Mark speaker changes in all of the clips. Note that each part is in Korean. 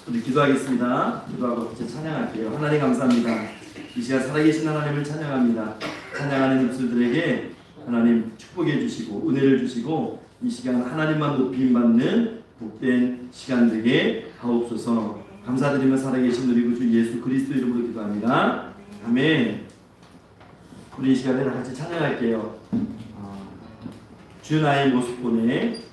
Speaker 1: 우리 기도하겠습니다. 기도하고 같이 찬양할게요. 하나님 감사합니다. 이 시간 살아계신 하나님을 찬양합니다. 찬양하는 입술들에게 하나님 축복해 주시고 은혜를 주시고 이 시간 하나님만 높임받는 복된 시간 되게 하옵소서. 감사드리며 살아계신 우리 구주 예수 그리스도 이름으로 기도합니다. 아멘. 우리 이 시간에 다 같이 찬양할게요. 주 나의 모습 보네.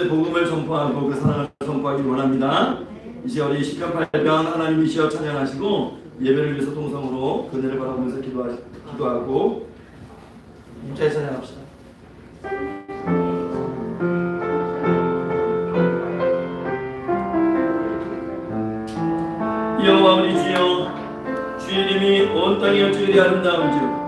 Speaker 1: 이곳에 복음을 전파하고 그 사랑을 전파하기 원합니다. 이제 우리 시편 8편 하나님이시여 찬양하시고 예배를 위해서 동성으로 그늘을 바라보면서 기도하고 잘 찬양합시다. 여호와 우리 주여, 주의 이름이 온 땅에 어찌 아름다운지요.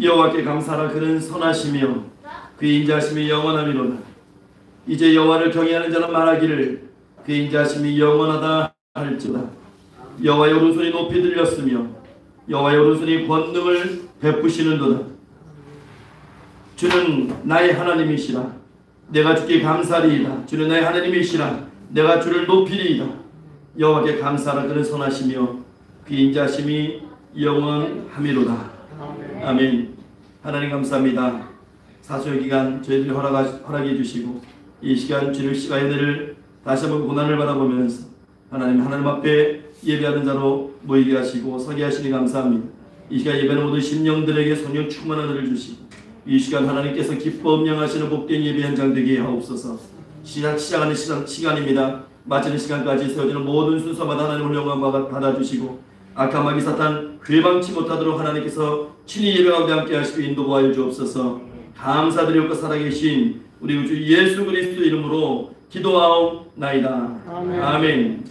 Speaker 1: 여호와께 감사하라. 그는 선하시며 그의 인자하심이 영원하미로다. 이제 여호와를 경외하는 자는 말하기를 그의 인자하심이 영원하다 할지어다. 여호와의 오른손이 높이 들렸으며 여호와의 오른손이 권능을 베푸시는도다. 주는 나의 하나님이시라. 내가 주께 감사리이다. 주는 나의 하나님이시라. 내가 주를 높이리이다. 여호와께 감사하라. 그는 선하시며 그의 인자하심이 영원하미로다. 아멘. 하나님 감사합니다. 사수의 기간 저희들이 허락해 주시고 이 시간 주를 시간의 은혜를 다시 한번 고난을 바라보면서 하나님 앞에 예배하는 자로 모이게 하시고 서게 하시니 감사합니다. 이 시간 예배는 모든 심령들에게 성령 충만한 은혜를 주시고 이 시간 하나님께서 기뻐 음령하시는 복된 예배 현장 되게 하옵소서. 시작하는 시간입니다. 마치는 시간까지 세워지는 모든 순서마다 하나님을 영광 받아주시고 악한 마귀 사탄 회방치 못하도록 하나님께서 친히 예배 가운데 함께 하시고 인도하여 주옵소서. 감사드리옵고 살아계신 우리 주 예수 그리스도 이름으로 기도하옵나이다. 아멘. 아멘.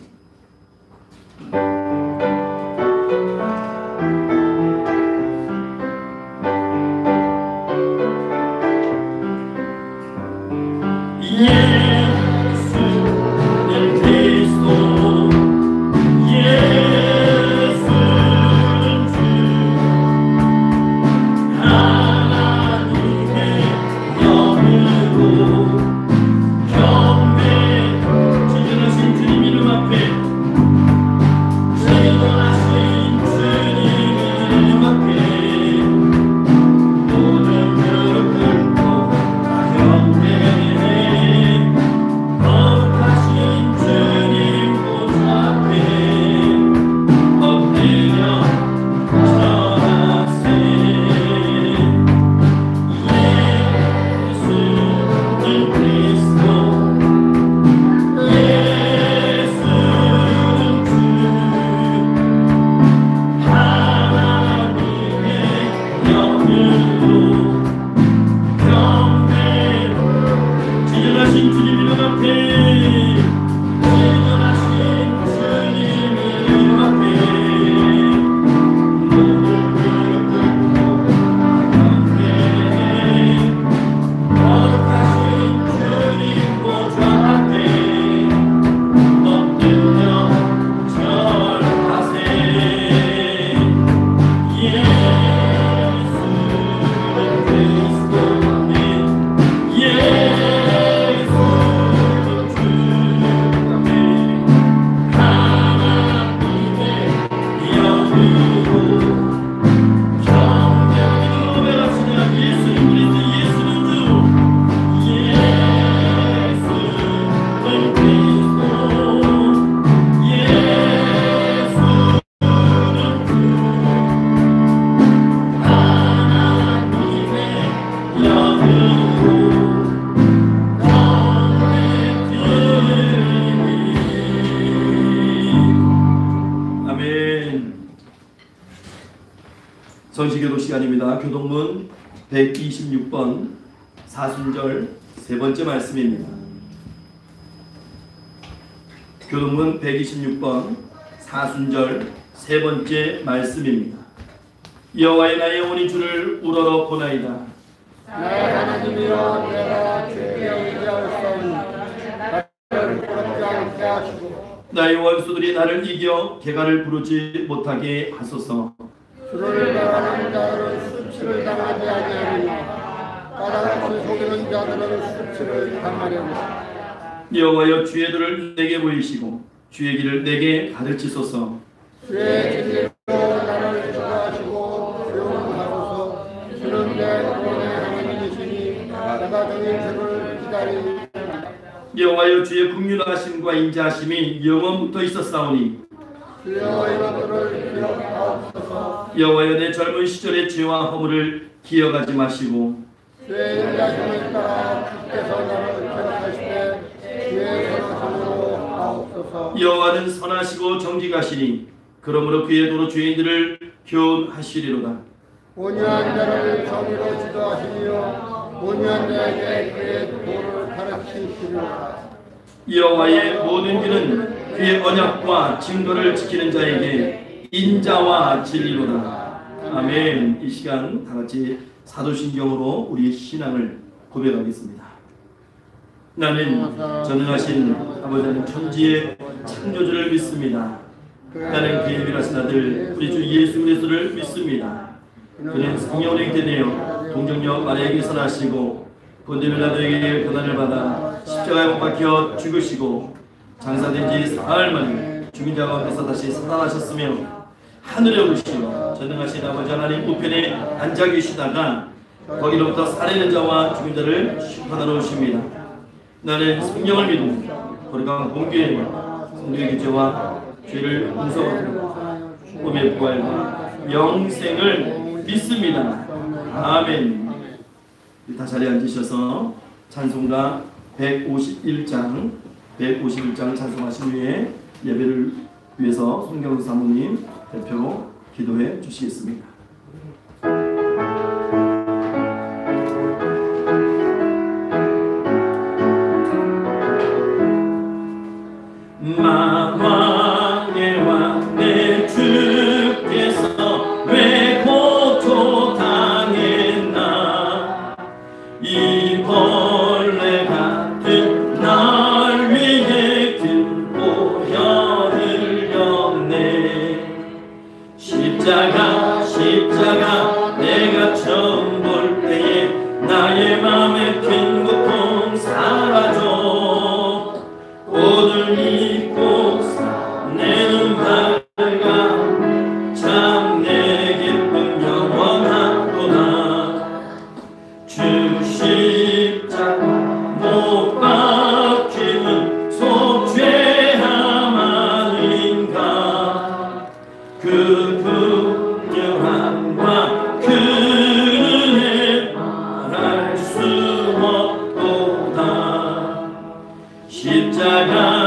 Speaker 1: 성시교도 시간입니다. 교동문 126번 사순절 세 번째 말씀입니다. 교동문 126번 사순절 세 번째 말씀입니다. 여호와의 나의 영혼이 주를 우러러보나이다.
Speaker 2: 나의 하나님이여, 내가 주께 의지하옵소니 나를 부럽지 않게 하시고
Speaker 1: 나의 원수들이 나를 이겨 개가를 부르지 못하게 하소서.
Speaker 2: 주를 대하는 자들은 수치를 당하지 아니하리니 까닭없이 속이는 자들은 수치를 당하려니.
Speaker 1: 여호와여, 주의 도를 내게 보이시고 주의 길을 내게 가르치소서.
Speaker 2: 주의 진리로 나를 인도하시고 교훈하소서. 주는 내 구원의 하나님이시니 내가 주의 주를 기다리리라.
Speaker 1: 여호와여, 주의 긍휼하심과 인자하심이 영원부터 있었사오니
Speaker 2: 주여 이것들을 기억하옵소서.
Speaker 1: 여호와여, 내 젊은 시절의 죄와 허물을 기억하지 마시고
Speaker 2: 주의 인자심을 따라 주께서 나를 기억하시되 주의 선하심으로 하옵소서.
Speaker 1: 여호와는 선하시고 정직하시니 그러므로 그의 도로 죄인들을 교훈하시리로다.
Speaker 2: 온유한 자를 정의로 지도하시며 온유한 자에게 그의 도를 가르치시리로다.
Speaker 1: 여호와의 모든 길은 그의 언약과 증거를 지키는 자에게 인자와 진리로다. 아멘. 이 시간 다 같이 사도신경으로 우리의 신앙을 고백하겠습니다. 나는 전능하신 아버지 하나님 천지의 창조주를 믿습니다. 나는 그의 유일하신 아들 우리 주 예수 그리스도를 믿습니다. 그는 성령으로 되되어 동정녀 마리아에게서 나시고 본디빌라도에게 고난을 받아 십자가에 못 박혀 죽으시고 장사된 지 사흘 만에 죽은 자 가운데서 다시 살아나셨으며 하늘에 오르시며 전능하신 아버지 하나님 우편에 앉아 계시다가 거기로부터 살아있는 자와 죽은 자를 심판하러 오십니다. 나는 성령을 믿고 거룩한 공교회와 성령의 교제와 죄를 용서하고 꿈의 부활과 영생을 믿습니다. 아멘. 다 자리에 앉으셔서 찬송가 151장 찬송하신 후에 예배를 위해서 송경수 사모님 대표로 기도해 주시겠습니다. 만왕의 왕 내 주께서 왜 고통당했나 이 벌레 같은 날 위해 큰 보혈을 흘렸네. 십자가 내가 처음 볼 때에 나의 맘에 큰 고통 사라져 오늘 잊고 내 눈 밝아 참 내 기쁨 영원하도다. 주 십자가 못 박힘은 속죄함 아닌가. 그 분명함과 그 은혜 말할 수 없도다. 십자가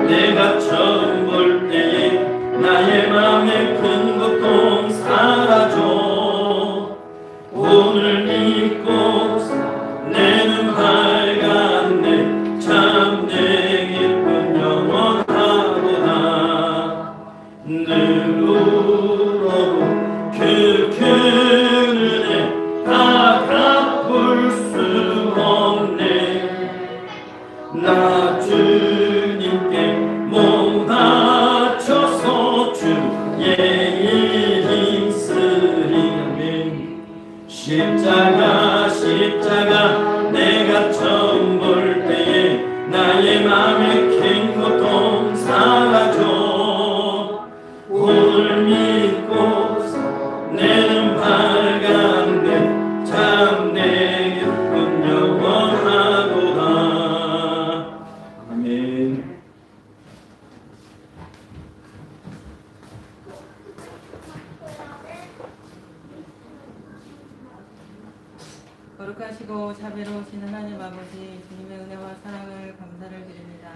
Speaker 1: 내가 처음 볼 때에 나의 맘에 큰 고통 사라져 오늘 잊고 내 눈 밝았네. 참 내 기쁨 영원하도다. 늘 울어도 그 은혜 다 갚을 수 없네. 나 주님께 몸 바쳐서 주의 일 힘쓰리. 아멘. 십자가 내가 처음 볼 때에 나의 맘에 큰 고통 사라져 오늘 믿고 내 눈 밝았네. 참 내 기쁨 영원하도다. 아멘.
Speaker 3: 거룩하시고 자비로우신 하나님 아버지, 주님의 은혜와 사랑을 감사를 드립니다.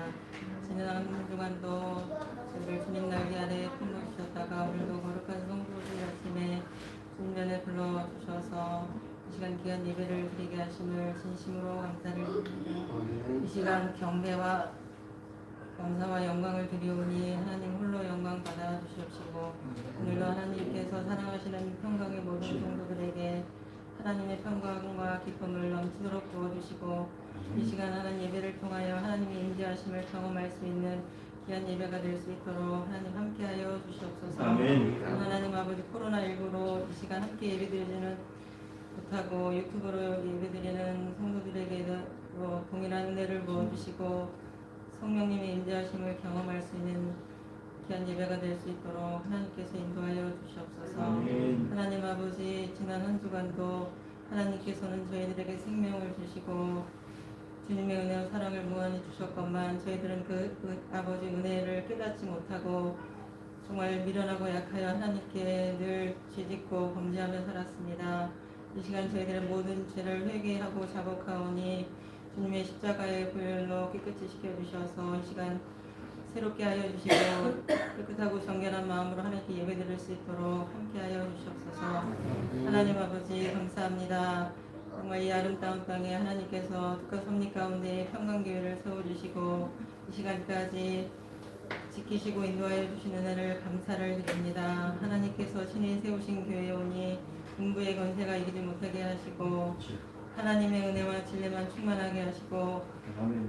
Speaker 3: 지난 한 주간도 저희를 주님 날개 아래 품어주셨다가 오늘도 거룩한 성도들 아침에 주님 면에 불러주셔서 이 시간 귀한 예배를 드리게 하심을 진심으로 감사를 드립니다. 이 시간 경배와 감사와 영광을 드리오니 하나님 홀로 영광 받아 주시옵시고 오늘도 하나님께서 사랑하시는 평강의 모든 성도들에게 하나님의 평강과 기쁨을 넘치도록 부어주시고 이 시간 하나님 예배를 통하여 하나님의 임재하심을 경험할 수 있는 귀한 예배가 될 수 있도록 하나님 함께하여 주시옵소서.
Speaker 1: 아멘.
Speaker 3: 하나님 아버지, 코로나19로 이 시간 함께 예배드리지는 못하고 유튜브로 예배드리는 성도들에게도 동일한 은혜를 부어주시고 성령님의 임재하심을 경험할 수 있는 귀한 예배가 될 수 있도록 하나님께서 인도하여 주시옵소서.
Speaker 1: 아멘.
Speaker 3: 하나님 아버지, 지난 한 주간도 하나님께서는 저희들에게 생명을 주시고 주님의 은혜와 사랑을 무한히 주셨건만 저희들은 그 아버지 은혜를 깨닫지 못하고 정말 미련하고 약하여 하나님께 늘 죄짓고 범죄하며 살았습니다. 이 시간 저희들의 모든 죄를 회개하고 자복하오니 주님의 십자가의 보혈로 깨끗이 시켜주셔서 이 시간 새롭게 하여 주시고 깨끗하고 정결한 마음으로 하나님께 예배드릴 수 있도록 함께하여 주시옵소서. 하나님 아버지 감사합니다. 정말 이 아름다운 땅에 하나님께서 특가 섭리 가운데 평강교회를 세워주시고 이 시간까지 지키시고 인도하여 주시는 은혜를 감사를 드립니다. 하나님께서 친히 세우신 교회에 오니 음부의 권세가 이기지 못하게 하시고 하나님의 은혜와 진리만 충만하게 하시고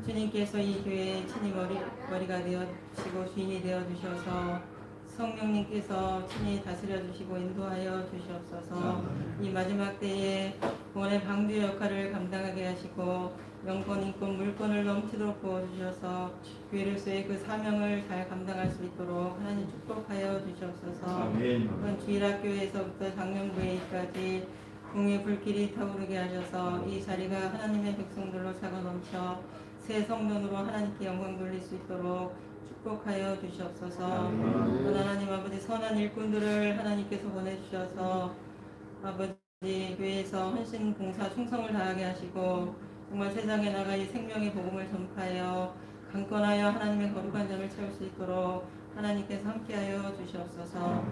Speaker 3: 주님께서 이 교회의 친히 머리가 되어주시고 주인이 되어주셔서 성령님께서 친히 다스려 주시고 인도하여 주시옵소서. 이 마지막 때에 구원의 방주 역할을 감당하게 하시고 영권, 인권, 물권을 넘치도록 부어주셔서 교회로서의 그 사명을 잘 감당할 수 있도록 하나님 축복하여 주시옵소서. 이번 주일학교에서부터 작년부회까지 공의 불길이 타오르게 하셔서 이 자리가 하나님의 백성들로 차고 넘쳐 새 성전으로 하나님께 영광 돌릴 수 있도록 축복하여 주시옵소서. 하나님 아버지 선한 일꾼들을 하나님께서 보내주셔서 아버지 교회에서 헌신 봉사 충성을 다하게 하시고 정말 세상에 나가 이 생명의 복음을 전파하여 강건하여 하나님의 거룩한 점을 채울 수 있도록 하나님께서 함께하여 주시옵소서.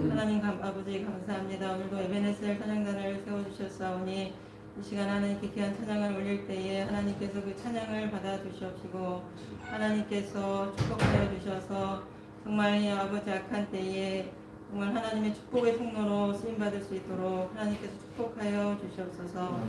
Speaker 3: 하나님 아버지 감사합니다. 오늘도 에베네셀 찬양단을 세워주셨사오니 이 시간 하나님께 귀한 찬양을 올릴 때에 하나님께서 그 찬양을 받아주시옵시고 하나님께서 축복하여 주셔서 정말 이 아버지 악한 때에 정말 하나님의 축복의 통로로 쓰임받을 수 있도록 하나님께서 축복하여 주시옵소서.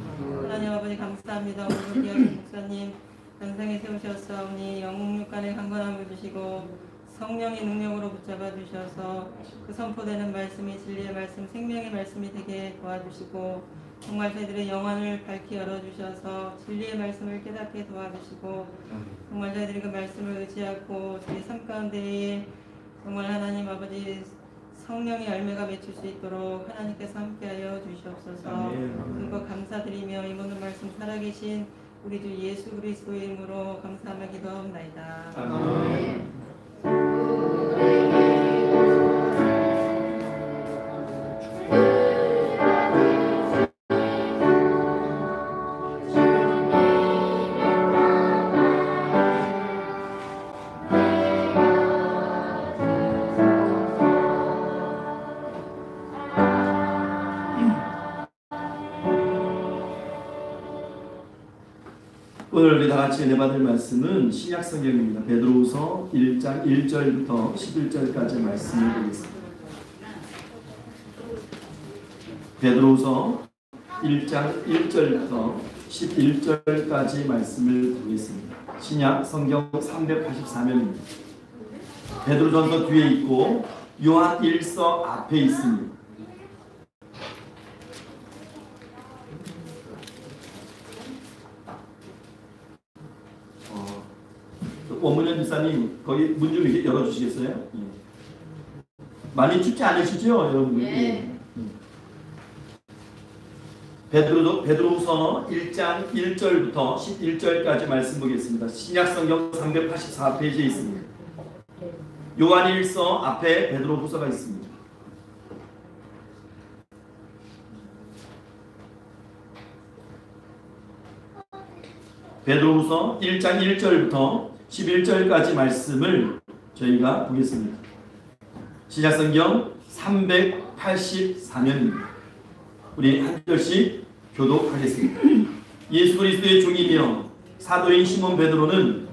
Speaker 3: 하나님 아버지 감사합니다. 오늘도 귀하신 목사님 단상에 세우셨사오니 영육간의 강건함을 주시고 성령의 능력으로 붙잡아 주셔서 그 선포되는 말씀이 진리의 말씀, 생명의 말씀이 되게 도와주시고 정말 저희들의 영안을 밝히 열어주셔서 진리의 말씀을 깨닫게 도와주시고 정말 저희들이 그 말씀을 의지하고 저희 삶 가운데에 정말 하나님 아버지 성령의 열매가 맺힐 수 있도록 하나님께서 함께하여 주시옵소서. 그리고 감사드리며 이 모든 말씀 살아계신 우리 주 예수 그리스도의 이름으로 감사하며 기도하옵나이다. 아멘.
Speaker 1: 오늘 우리 다 같이 은혜 받을 말씀은 신약 성경입니다. 베드로후서 1장 1절부터 11절까지 말씀을 보겠습니다. 베드로후서 1장 1절부터 11절까지 말씀을 보겠습니다. 신약 성경 384면입니다. 베드로전서 뒤에 있고 요한 1서 앞에 있습니다. 원문현 집사님 거기 문 좀 이렇게 열어주시겠어요? 예. 많이 춥지 않으시죠, 여러분들? 예. 베드로후서 1장 1절부터 11절까지 말씀 보겠습니다. 신약성경 384페이지에 있습니다. 요한 1서 앞에 베드로후서가 있습니다. 베드로후서 1장 1절부터 11절까지 말씀을 저희가 보겠습니다. 신약성경 384면입니다. 우리 한 절씩 교독하겠습니다. 예수 그리스도의 종이며 사도인 시몬 베드로는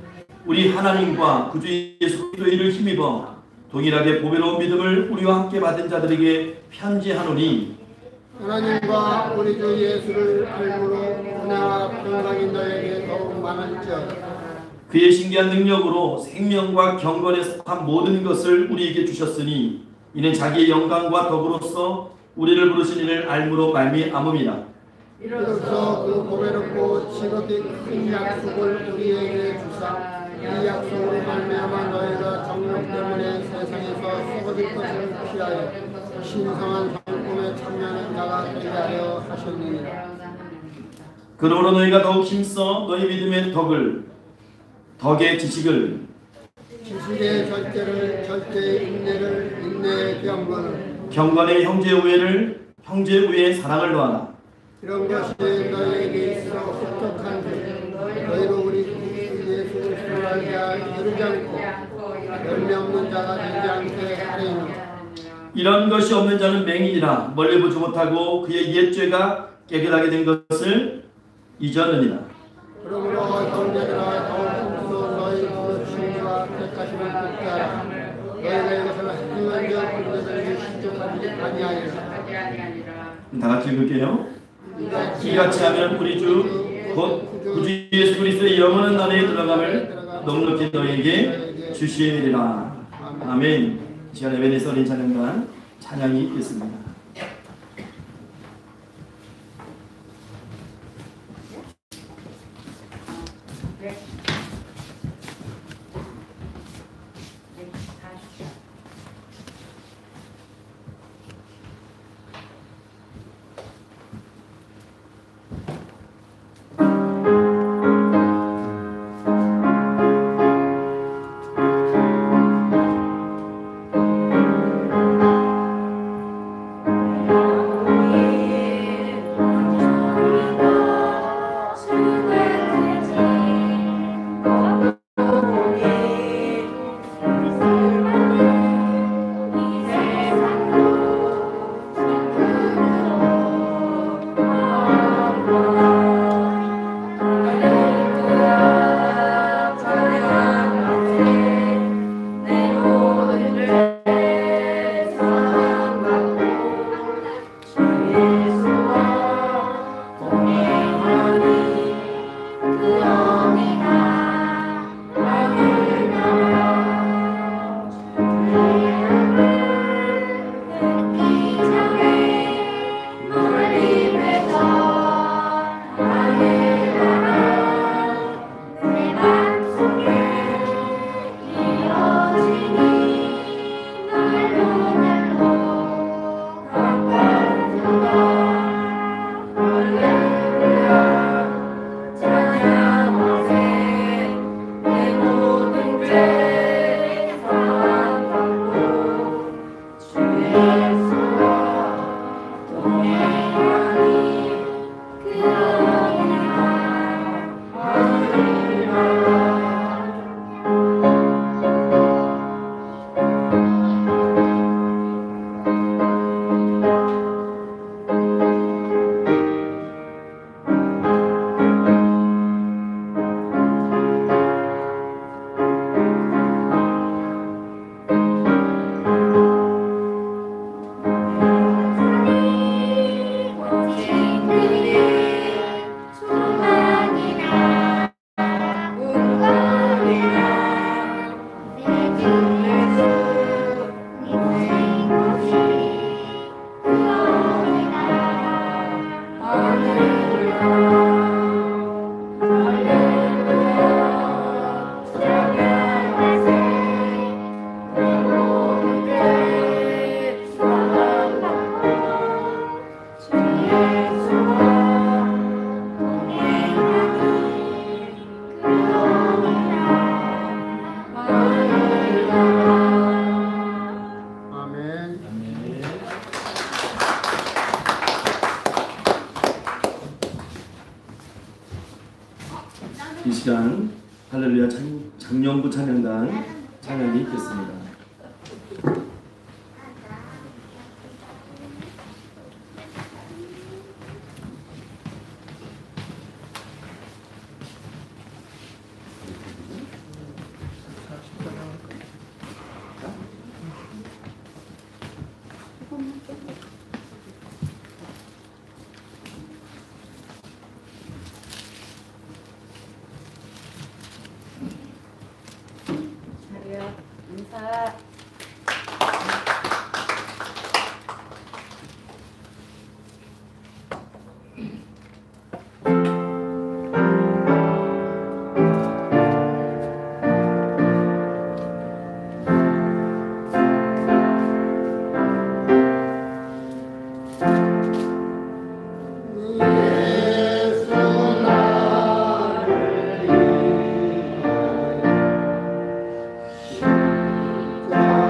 Speaker 1: 우리 하나님과 구주 예수 그리스도의 이를 힘입어 동일하게 보배로운 믿음을 우리와 함께 받은 자들에게 편지하노니
Speaker 2: 하나님과 우리 주 예수를 알므로 은혜와 평강이 너에게 더욱 많을지어다.
Speaker 1: 그의 신기한 능력으로 생명과 경건에 속한 모든 것을 우리에게 주셨으니 이는 자기의 영광과 덕으로서 우리를 부르신 이를 알므로 말미암음이라.
Speaker 2: 이로써 그 보배롭고 지극히 큰 약속을 우리에게 주사 이 약속으로 말미암아 너희가 정욕 때문에 세상에서 썩어질 것을 피하여 신성한 성품에 참여하는 자가 되게 하려 하셨느니라.
Speaker 1: 그러므로 너희가 더욱 힘써 너희 믿음의 덕의 지식을
Speaker 2: 지식의 절제를 절제의 인내를 인내의 경건을
Speaker 1: 형제의 우애를 형제의 우애의 사랑을 더하라.
Speaker 2: 이런 것이 너희에게 있어 흡족한 줄 너희로 우리 주 예수 그리스도를 알게 이르지 않고 열매 없는 자가 되지 않게 하리니
Speaker 1: 이런 것이 없는 자는 맹인이라 멀리 보지 못하고 그의 옛죄가 깨끗하게 된 것을 잊었느니라.
Speaker 2: 그러므로 형제들아 더욱 힘써 너희 그 주님과 택하심을 붙게 하라. 너희가 이것을 행하여 그들에게 신족하지 아니하리라.
Speaker 1: 다 같이 읽을게요. 이같이 하면 우리 주 곧 구주 예수 그리스도의 영원한 나라에 들어감을 넉넉히 너희에게 주시리라. 아멘. 이 시간에 에베네스 어린 찬양단 찬양이 있겠습니다. 이 시간 할렐루야 장년부 찬양단 찬양이 있겠습니다.
Speaker 4: 인사.
Speaker 2: 자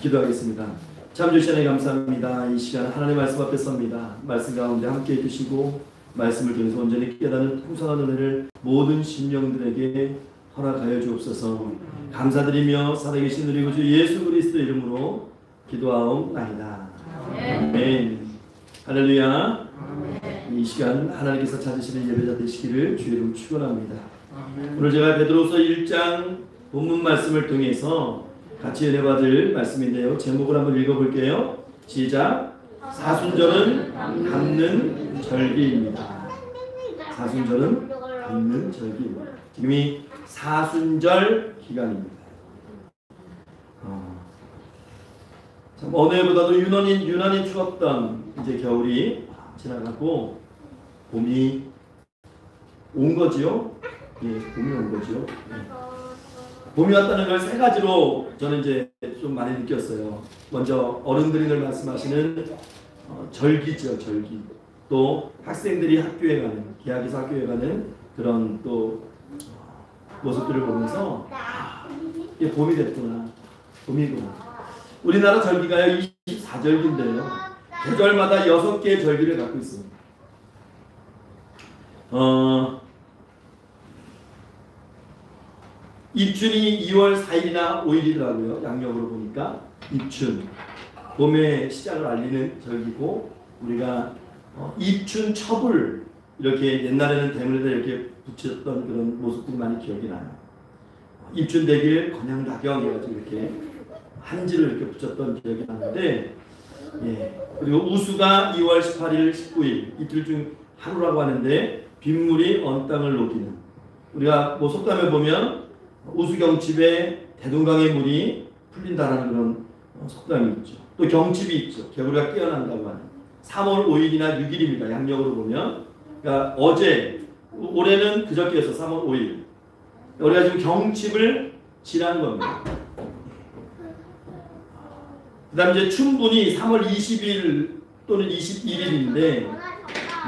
Speaker 1: 기도하겠습니다. 참 주시네 감사합니다. 이 시간 하나님의 말씀 앞에 섭니다. 말씀 가운데 함께 해주시고 말씀을 통해서 온전히 깨닫는 풍성한 은혜를 모든 심령들에게 허락하여 주옵소서. 감사드리며 살아계신 우리 구주 예수 그리스도 이름으로 기도하옵나이다. 아멘. 할렐루야. 이 시간 하나님께서 찾으시는 예배자 되시기를 주의 이름 축원합니다. 오늘 제가 베드로서 1장 본문 말씀을 통해서 같이 은혜 받을 말씀인데요. 제목을 한번 읽어볼게요. 시작. 사순절은 갚는 절기입니다. 사순절은 갚는 절기입니다. 지금이 사순절 기간입니다. 참 어느 해보다도 유난히 추웠던 이제 겨울이 지나가고 봄이 온 거지요. 예, 봄이 온 거죠. 봄이 왔다는 걸 세 가지로 저는 이제 좀 많이 느꼈어요. 먼저 어른들이 늘 말씀하시는 절기죠, 절기. 또 학생들이 학교에 가는, 개학에서 학교에 가는 그런 또 모습들을 보면서 이게 봄이 됐구나, 봄이구나. 우리나라 절기가요 24절기인데요. 계절마다 6개의 절기를 갖고 있습니다. 입춘이 2월 4일이나 5일이더라고요. 양력으로 보니까 입춘, 봄의 시작을 알리는 절기고, 우리가 입춘 첩을 이렇게 옛날에는 대문에다 이렇게 붙였던 그런 모습들이 많이 기억이 나요. 입춘 대길 건양다경 해가지고 이렇게 한지를 이렇게 붙였던 기억이 나는데, 예. 그리고 우수가 2월 18일, 19일 이틀 중 하루라고 하는데 빗물이 언 땅을 녹이는, 우리가 뭐 속담에 보면 우수경칩에 대동강의 물이 풀린다는 그런 속담이 있죠. 또 경칩이 있죠. 개구리가 깨어난다고 하는 3월 5일이나 6일입니다. 양력으로 보면. 그러니까 어제, 올해는 그저께에서 3월 5일. 우리가 지금 경칩을 지난 겁니다. 그 다음 이제 춘분이 3월 20일 또는 21일인데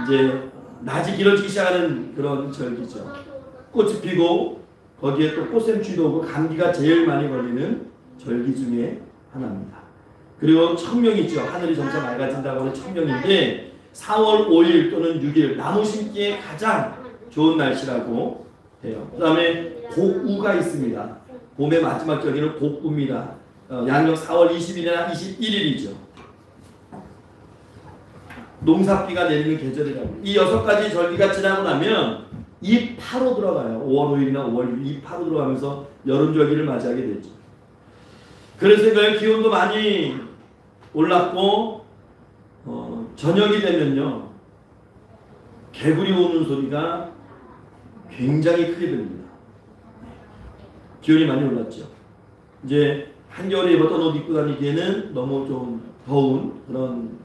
Speaker 1: 이제 낮이 길어지기 시작하는 그런 절기죠. 꽃이 피고 거기에 또 꽃샘추위도 오고 감기가 제일 많이 걸리는 절기 중에 하나입니다. 그리고 청명이 있죠. 하늘이 점차 맑아진다고 하는 청명인데 4월 5일 또는 6일 나무 심기에 가장 좋은 날씨라고 해요. 그 다음에 곡우가 있습니다. 봄의 마지막 절기는 곡우입니다. 양력 4월 20일이나 21일이죠. 농사비가 내리는 계절이라고. 이 6가지 절기가 지나고 나면 입하로 들어가요. 5월 5일이나 5월 6일 입하로 들어가면서 여름절기를 맞이하게 되죠. 그래서 기온도 많이 올랐고 저녁이 되면요 개구리 우는 소리가 굉장히 크게 들립니다. 기온이 많이 올랐죠. 이제 한겨울에 입었던 옷 입고 다니기에는 너무 좀 더운 그런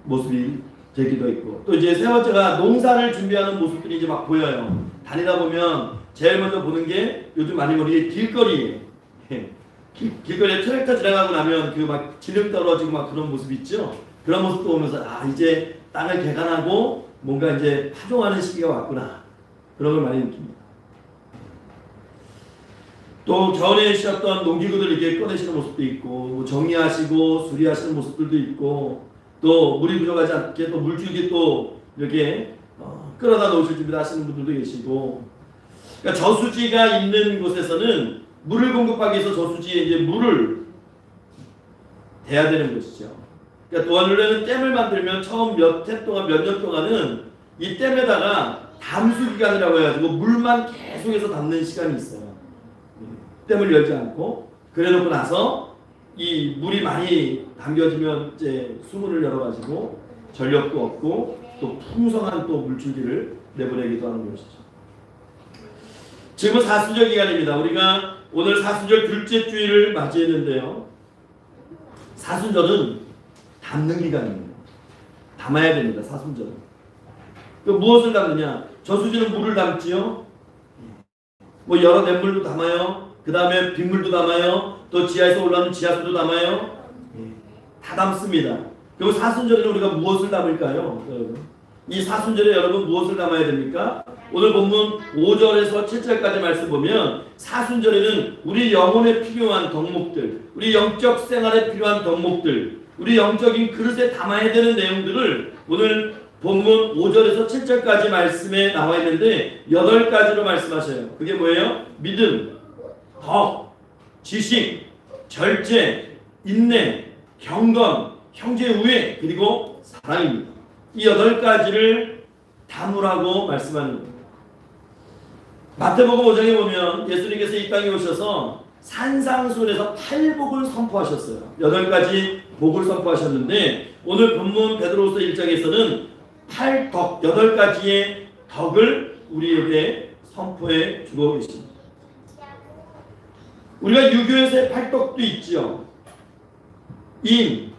Speaker 1: 모습이 되기도 했고, 또 이제 세 번째가 농사를 준비하는 모습들이 이제 막 보여요. 다니다 보면 제일 먼저 보는 게 요즘 많이 보는 길거리예요. 길거리에 트랙터 지나가고 나면 그 막 지름 떨어지고 막 그런 모습 있죠. 그런 모습도 보면서 이제 땅을 개간하고 뭔가 이제 파종하는 시기가 왔구나, 그런 걸 많이 느낍니다. 또 겨울에 쉬었던 농기구들 이렇게 꺼내시는 모습도 있고, 뭐 정리하시고 수리하시는 모습들도 있고, 또 물이 부족하지 않게 또 물줄기 또 이렇게 끌어다 놓으실 준비를 하시는 분들도 계시고, 그러니까 저수지가 있는 곳에서는 물을 공급하기 위해서 저수지에 이제 물을 대야 되는 것이죠. 그러니까 원래는 댐을 만들면 처음 몇 해 동안 몇 년 동안은 이 댐에다가 담수 기간이라고 해가지고 물만 계속해서 담는 시간이 있어요. 댐을 열지 않고. 그래놓고 나서 이 물이 많이 담겨지면 이제 수문을 열어가지고 전력도 없고 또 풍성한 또 물줄기를 내보내기도 하는 것이죠. 지금은 사순절 기간입니다. 우리가 오늘 사순절 둘째 주일을 맞이했는데요. 사순절은 담는 기간입니다. 담아야 됩니다. 사순절은. 그 무엇을 담느냐? 저수지는 물을 담지요. 뭐 여러 냇물도 담아요. 그 다음에 빗물도 담아요. 또 지하에서 올라오는 지하수도 담아요. 다 담습니다. 그리고 사순절에는 우리가 무엇을 담을까요? 이 사순절에 여러분 무엇을 담아야 됩니까? 오늘 본문 5절에서 7절까지 말씀 보면 사순절에는 우리 영혼에 필요한 덕목들, 우리 영적 생활에 필요한 덕목들, 우리 영적인 그릇에 담아야 되는 내용들을 오늘 본문 5절에서 7절까지 말씀에 나와 있는데 8가지로 말씀하셔요. 그게 뭐예요? 믿음, 덕, 지식, 절제, 인내, 경건, 형제 우애, 그리고 사랑입니다. 이 8가지를 담으라고 말씀하는 겁니다. 마태복음 5장에 보면 예수님께서 이 땅에 오셔서 산상수훈에서 8복을 선포하셨어요. 8가지 복을 선포하셨는데 오늘 본문 베드로후서 1장에서는 8덕, 8가지의 덕을 우리에게 선포해 주고 계십니다. 우리가 유교에서의 8덕도 있지요. 인,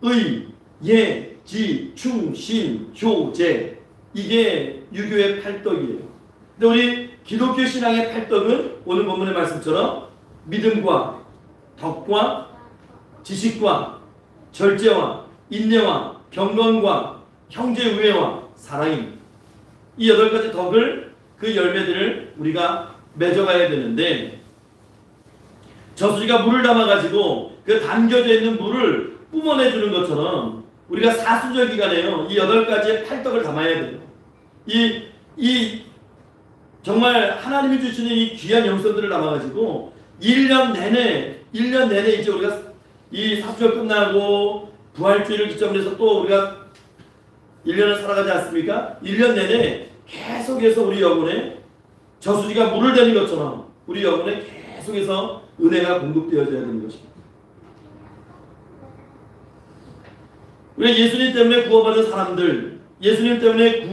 Speaker 1: 의, 예, 지, 충, 신, 효, 제. 이게 유교의 8덕이에요. 근데 우리 기독교 신앙의 8덕은 오늘 본문의 말씀처럼 믿음과 덕과 지식과 절제와 인내와 경건과 형제 우애와 사랑입니다. 이 8가지 덕을 그 열매들을 우리가 맺어가야 되는데 저수지가 물을 담아가지고 그 담겨져 있는 물을 뿜어내주는 것처럼 우리가 사순절 기간에요. 이 8가지의 8덕을 담아야 돼요. 정말 하나님이 주시는 이 귀한 영성들을 담아가지고 1년 내내 이제 우리가 이 사순절 끝나고 부활주의를 기점으로 해서 또 우리가 1년을 살아가지 않습니까? 1년 내내 계속해서 우리 영혼에 저수지가 물을 대는 것처럼 우리 영혼에 계속해서 은혜가 공급되어져야 되는 것입니다. 우리 예수님 때문에 구원받은 사람들, 예수님 때문에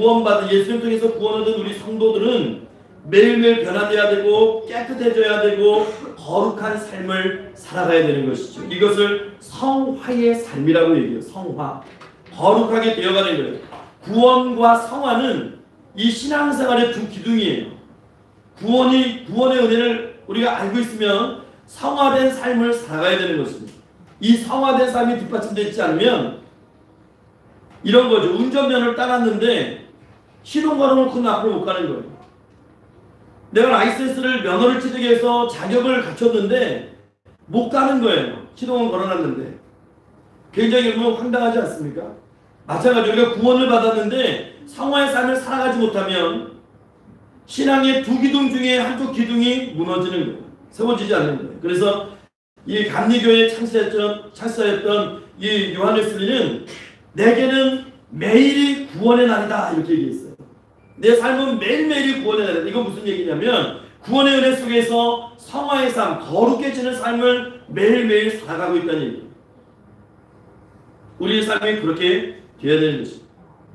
Speaker 1: 예수님 통해서 구원 얻은 우리 성도들은 매일매일 변화되어야 되고 깨끗해져야 되고 거룩한 삶을 살아가야 되는 것이죠. 이것을 성화의 삶이라고 얘기해요. 성화. 거룩하게 되어가는 거예요. 구원과 성화는 이 신앙생활의 두 기둥이에요. 구원의 은혜를 우리가 알고 있으면 성화된 삶을 살아가야 되는 것입니다. 이 성화된 삶이 뒷받침되어 있지 않으면 이런 거죠. 운전면허를 따놨는데 시동 걸어놓고는 앞으로 못 가는 거예요. 내가 라이센스를 면허를 취득 해서 자격을 갖췄는데 못 가는 거예요. 시동은 걸어놨는데. 굉장히 황당하지 않습니까? 마찬가지로 우리가 구원을 받았는데 성화의 삶을 살아가지 못하면 신앙의 두 기둥 중에 한쪽 기둥이 무너지는 거예요. 세워지지 않는 거예요. 그래서 이 감리교의 창시자였던 이 요한nes 웨슬리는 내게는 매일이 구원의 날이다 이렇게 얘기했어요. 내 삶은 매일매일이 구원의 날이다. 이건 무슨 얘기냐면 구원의 은혜 속에서 성화의 삶, 거룩해지는 삶을 매일매일 살아가고 있다는 얘기예요. 우리의 삶이 그렇게 되어야 되는 것입니다.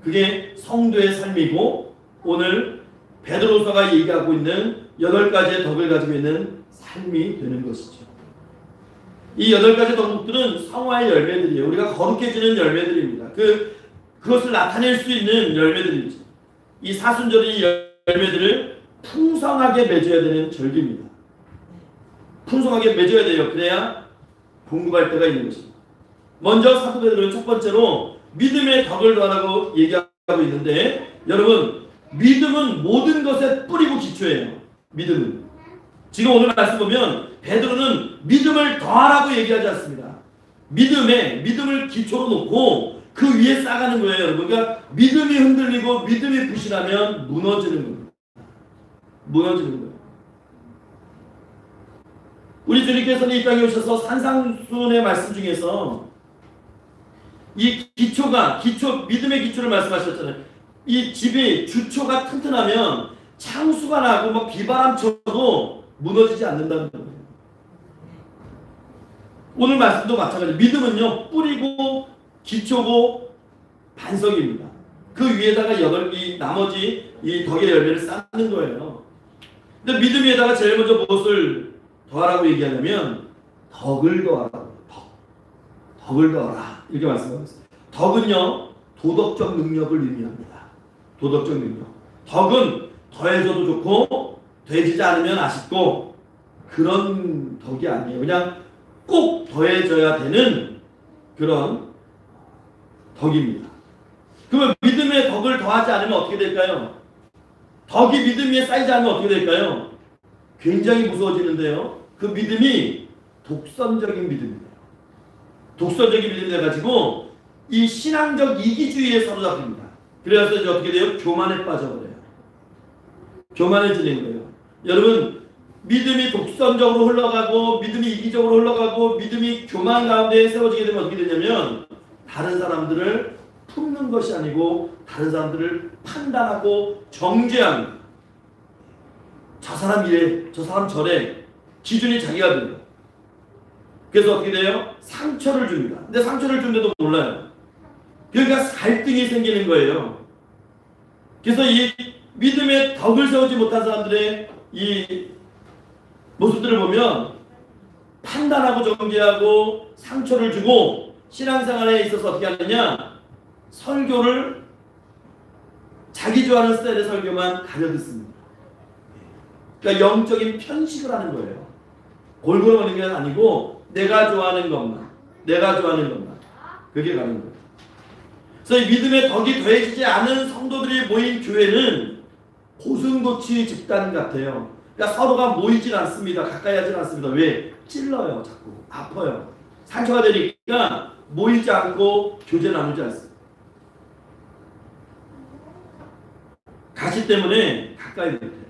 Speaker 1: 그게 성도의 삶이고 오늘 베드로서가 얘기하고 있는 8가지의 덕을 가지고 있는 삶이 되는 것이죠. 이 8가지 덕목들은 성화의 열매들이에요. 우리가 거룩해지는 열매들입니다. 그것을 나타낼 수 있는 열매들이죠. 이 사순절의 이 열매들을 풍성하게 맺어야 되는 절기입니다. 풍성하게 맺어야 돼요. 그래야 공급할 때가 있는 것입니다. 먼저 사도 베드로는 첫 번째로 믿음의 덕을 더하라고 얘기하고 있는데 여러분 믿음은 모든 것의 뿌리고 기초예요. 믿음은. 지금 오늘 말씀 보면 베드로는 믿음을 더하라고 얘기하지 않습니다. 믿음을 기초로 놓고 그 위에 쌓아가는 거예요. 여러분. 그러니까 믿음이 흔들리고 믿음이 부실하면 무너지는 겁니다. 무너지는 거예요. 우리 주님께서는 이 땅에 오셔서 산상수훈의 말씀 중에서 이 믿음의 기초를 말씀하셨잖아요. 이 집이 주초가 튼튼하면 창수가 나고 막 비바람 쳐도 무너지지 않는다는 거예요. 오늘 말씀도 마찬가지. 믿음은요 뿌리고 기초고 반석입니다. 그 위에다가 나머지 이 덕의 열매를 쌓는 거예요. 근데 믿음 위에다가 제일 먼저 무엇을 더하라고 얘기하냐면 덕을 더하라고. 덕을 더하라 이렇게 말씀하고 있어요. 덕은요 도덕적 능력을 의미합니다. 도덕적 능력. 덕은 더해져도 좋고 더해지지 않으면 아쉽고 그런 덕이 아니에요. 그냥 꼭 더해져야 되는 그런 덕입니다. 그러면 믿음의 덕을 더하지 않으면 어떻게 될까요? 덕이 믿음 위에 쌓이지 않으면 어떻게 될까요? 굉장히 무서워지는데요. 그 믿음이 독선적인 믿음이에요. 독선적인 믿음이 돼가지고 이 신앙적 이기주의에 사로잡힙니다. 그래서 이제 어떻게 돼요? 교만에 빠져버려요. 교만해지는 거예요. 여러분, 믿음이 독선적으로 흘러가고 믿음이 이기적으로 흘러가고 믿음이 교만 가운데 세워지게 되면 어떻게 되냐면 다른 사람들을 품는 것이 아니고 다른 사람들을 판단하고 정죄합니다. 저 사람 이래, 저 사람 저래. 기준이 자기가 돼요. 그래서 어떻게 돼요? 상처를 줍니다. 근데 상처를 주는데도 몰라요. 그러니까 갈등이 생기는 거예요. 그래서 이 믿음의 덕을 세우지 못한 사람들의 이 모습들을 보면 판단하고 정죄하고 상처를 주고 신앙생활에 있어서 어떻게 하느냐, 설교를 자기 좋아하는 스타일의 설교만 가려듣습니다. 그러니까 영적인 편식을 하는 거예요. 골고루 하는 게 아니고 내가 좋아하는 것만, 내가 좋아하는 것만, 그게 가는 거예요. 그래서 이 믿음의 덕이 더해지지 않은 성도들이 모인 교회는 고슴도치 집단 같아요. 그러니까 서로가 모이질 않습니다. 가까이 하질 않습니다. 왜? 찔러요. 자꾸 아파요. 상처가 되니까 모이지 않고 교제 나누지 않습니다. 가시 때문에 가까이 못해요.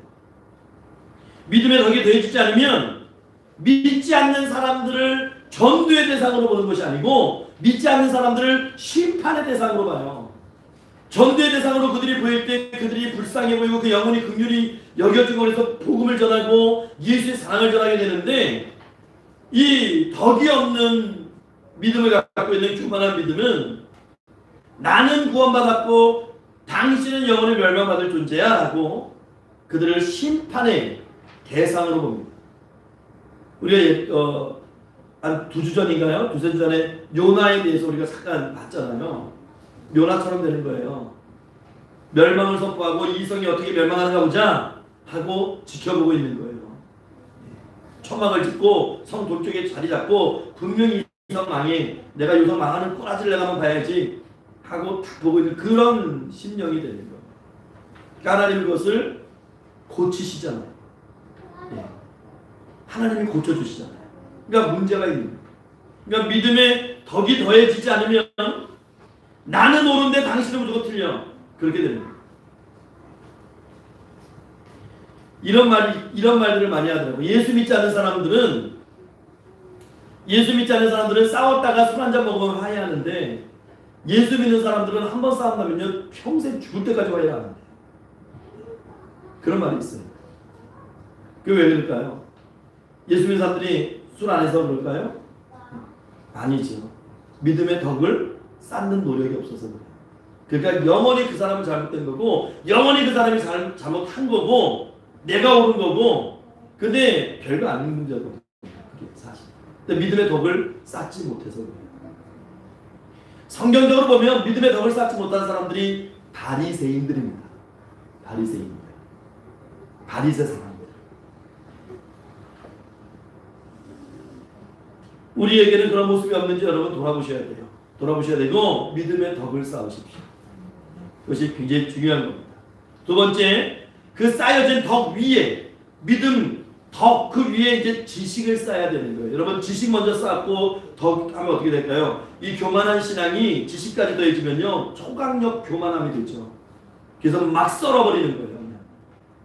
Speaker 1: 믿음의 덕이 더해지지 않으면 믿지 않는 사람들을 전도의 대상으로 보는 것이 아니고 믿지 않는 사람들을 심판의 대상으로 봐요. 전도의 대상으로 그들이 보일 때 그들이 불쌍해 보이고 그 영혼이 긍휼히 여겨지고 그래서 복음을 전하고 예수의 사랑을 전하게 되는데, 이 덕이 없는 믿음을 갖고 있는 교만한 믿음은 나는 구원받았고 당신은 영혼을 멸망받을 존재야 라고 그들을 심판의 대상으로 봅니다. 우리가 한 2주 전인가요? 2주 전에 요나에 대해서 우리가 잠깐 봤잖아요. 요나처럼 되는 거예요. 멸망을 선포하고 이성이 어떻게 멸망하는가 보자 하고 지켜보고 있는 거예요. 초막을 짓고 성 동쪽에 자리 잡고 분명히 이 성 망해, 내가 이 성 망하는 꼬라지를 내가 한번 봐야지 하고 딱 보고 있는 그런 심령이 되는 거예요. 그러니까 하나님이 그것을 고치시잖아요. 하나님이 고쳐주시잖아요. 그러니까 문제가 있는 거예요. 그러니까 믿음의 덕이 더해지지 않으면 나는 옳은데 당신은 무조건 틀려. 그렇게 되는 거예요. 이런 말들을 많이 하더라고요. 예수 믿지 않는 사람들은 싸웠다가 술 한잔 먹으면 화해하는데, 예수 믿는 사람들은 한 번 싸운다면요 평생 죽을 때까지 화해 안 한대요. 그런 말이 있어요. 그게 왜 그럴까요? 예수 믿는 사람들이 술 안 해서 그럴까요? 아니죠. 믿음의 덕을 쌓는 노력이 없어서 그래요. 그러니까 영원히 그 사람은 잘못된 거고 영원히 그 사람이 잘못한 거고 내가 옳은 거고, 근데 별거 아닌 문제거든요. 그게 사실. 근데 믿음의 덕을 쌓지 못해서 그래요. 성경적으로 보면 믿음의 덕을 쌓지 못한 사람들이 바리새인들입니다. 바리새인들. 바리새 사람들. 우리에게는 그런 모습이 없는지 여러분 돌아보셔야 돼요. 돌아보셔야 되고 믿음의 덕을 쌓으십시오. 그것이 굉장히 중요한 겁니다. 두 번째, 그 쌓여진 덕 위에 믿음, 덕 그 위에 이제 지식을 쌓아야 되는 거예요. 여러분, 지식 먼저 쌓고 덕 하면 어떻게 될까요? 이 교만한 신앙이 지식까지 더해지면요 초강력 교만함이 되죠. 그래서 막 썰어버리는 거예요. 그냥.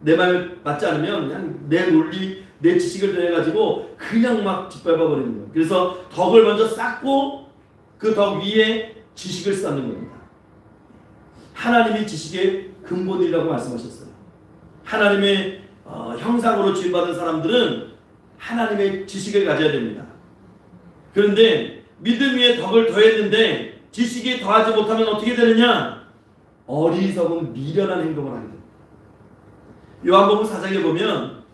Speaker 1: 내 말 맞지 않으면 그냥 내 논리, 내 지식을 더해가지고 그냥 막 짓밟아 버리는 거예요. 그래서 덕을 먼저 쌓고 그 덕 위에 지식을 쌓는 겁니다. 하나님이 지식의 근본이라고 말씀하셨어요. 하나님의 형상으로 지음받은 사람들은 하나님의 지식을 가져야 됩니다. 그런데 믿음 위에 덕을 더했는데 지식이 더하지 못하면 어떻게 되느냐? 어리석은 미련한 행동을 하게 됩니다. 요한복음 4장에 보면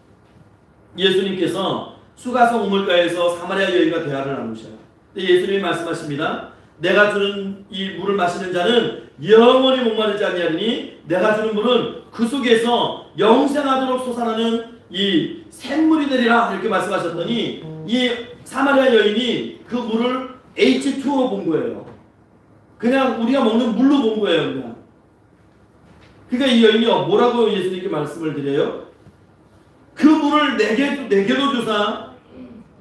Speaker 1: 예수님께서 수가성 우물가에서 사마리아 여인과 대화를 나누셔요. 예수님이 말씀하십니다. 내가 주는 이 물을 마시는 자는 영원히 목마르지 아니하리니 내가 주는 물은 그 속에서 영생하도록 솟아나는 이 샘물이 되리라, 이렇게 말씀하셨더니 이 사마리아 여인이 그 물을 H2O 본 거예요. 그냥 우리가 먹는 물로 본 거예요. 그냥. 그러니까 이 여인이 뭐라고 예수님께 말씀을 드려요? 그 물을 내게도 주사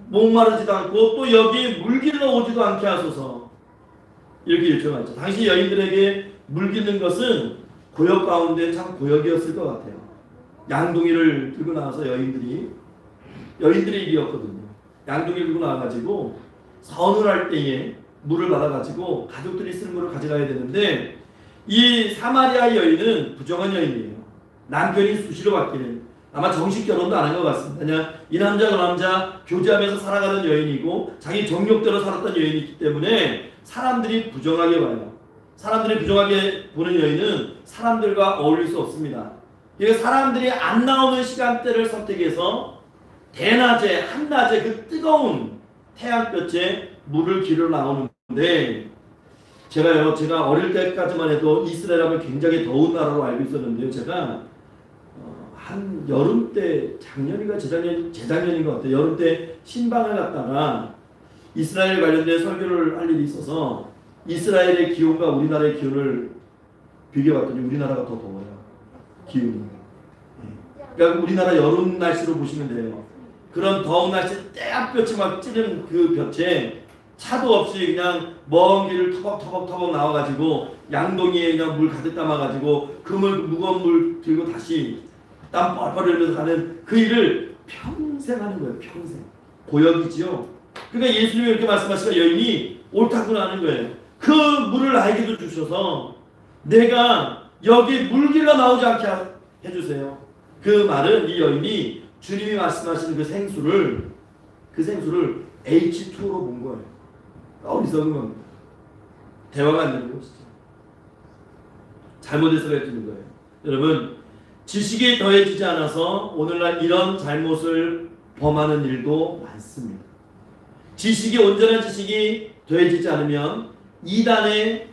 Speaker 1: 목마르지도 않고 또 여기 물길러 오지도 않게 하소서. 이렇게 요청하죠. 당시 여인들에게 물 길는 것은 고역 가운데 참 고역이었을 것 같아요. 양동이를 들고 나와서 여인들이 일이었거든요. 양동이를 들고 나와가지고 서늘할 때에 물을 받아가지고 가족들이 쓰는 물을 가져가야 되는데 이 사마리아 여인은 부정한 여인이에요. 남편이 수시로 바뀌는, 아마 정식 결혼도 안 한 것 같습니다. 그냥 이 남자 그 남자 교제하면서 살아가는 여인이고 자기 정욕대로 살았던 여인이기 때문에 사람들이 부정하게 봐요. 사람들이 부정하게 보는 여인은 사람들과 어울릴 수 없습니다. 그러니까 사람들이 안 나오는 시간대를 선택해서 대낮에 한낮에 그 뜨거운 태양볕에 물을 기르러 나오는데 제가 어릴 때까지만 해도 이스라엘 하면 굉장히 더운 나라로 알고 있었는데요. 제가 한 여름 때 작년인가 재작년인 것 같아요. 여름 때 신방을 갔다가 이스라엘 관련된 설교를 할 일이 있어서 이스라엘의 기온과 우리나라의 기온을 비교해봤더니 우리나라가 더 더워요. 기온이. 그러니까 우리나라 여름 날씨로 보시면 돼요. 그런 더운 날씨 떼약볕이 막 찌른 그 볕에 차도 없이 그냥 먼 길을 터벅터벅 나와가지고 양동이에 그냥 물 가득 담아가지고 그 무거운 물 들고 다시 땀 뻘뻘 흘리면서 가는 그 일을 평생 하는 거예요. 평생. 고역이지요. 그러니까 예수님이 이렇게 말씀하시니까 여인이 옳다구나 하는 거예요. 그 물을 나에게도 주셔서 내가 여기 물 길러 나오지 않게 해주세요. 그 말은 이 여인이 주님이 말씀하시는 그 생수를 H2로 본 거예요. 어리석은 겁니다. 대화가 안 되는 것이죠. 잘못 해석해 주는 거예요. 여러분, 지식이 더해지지 않아서 오늘날 이런 잘못을 범하는 일도 많습니다. 온전한 지식이 더해지지 않으면 이단에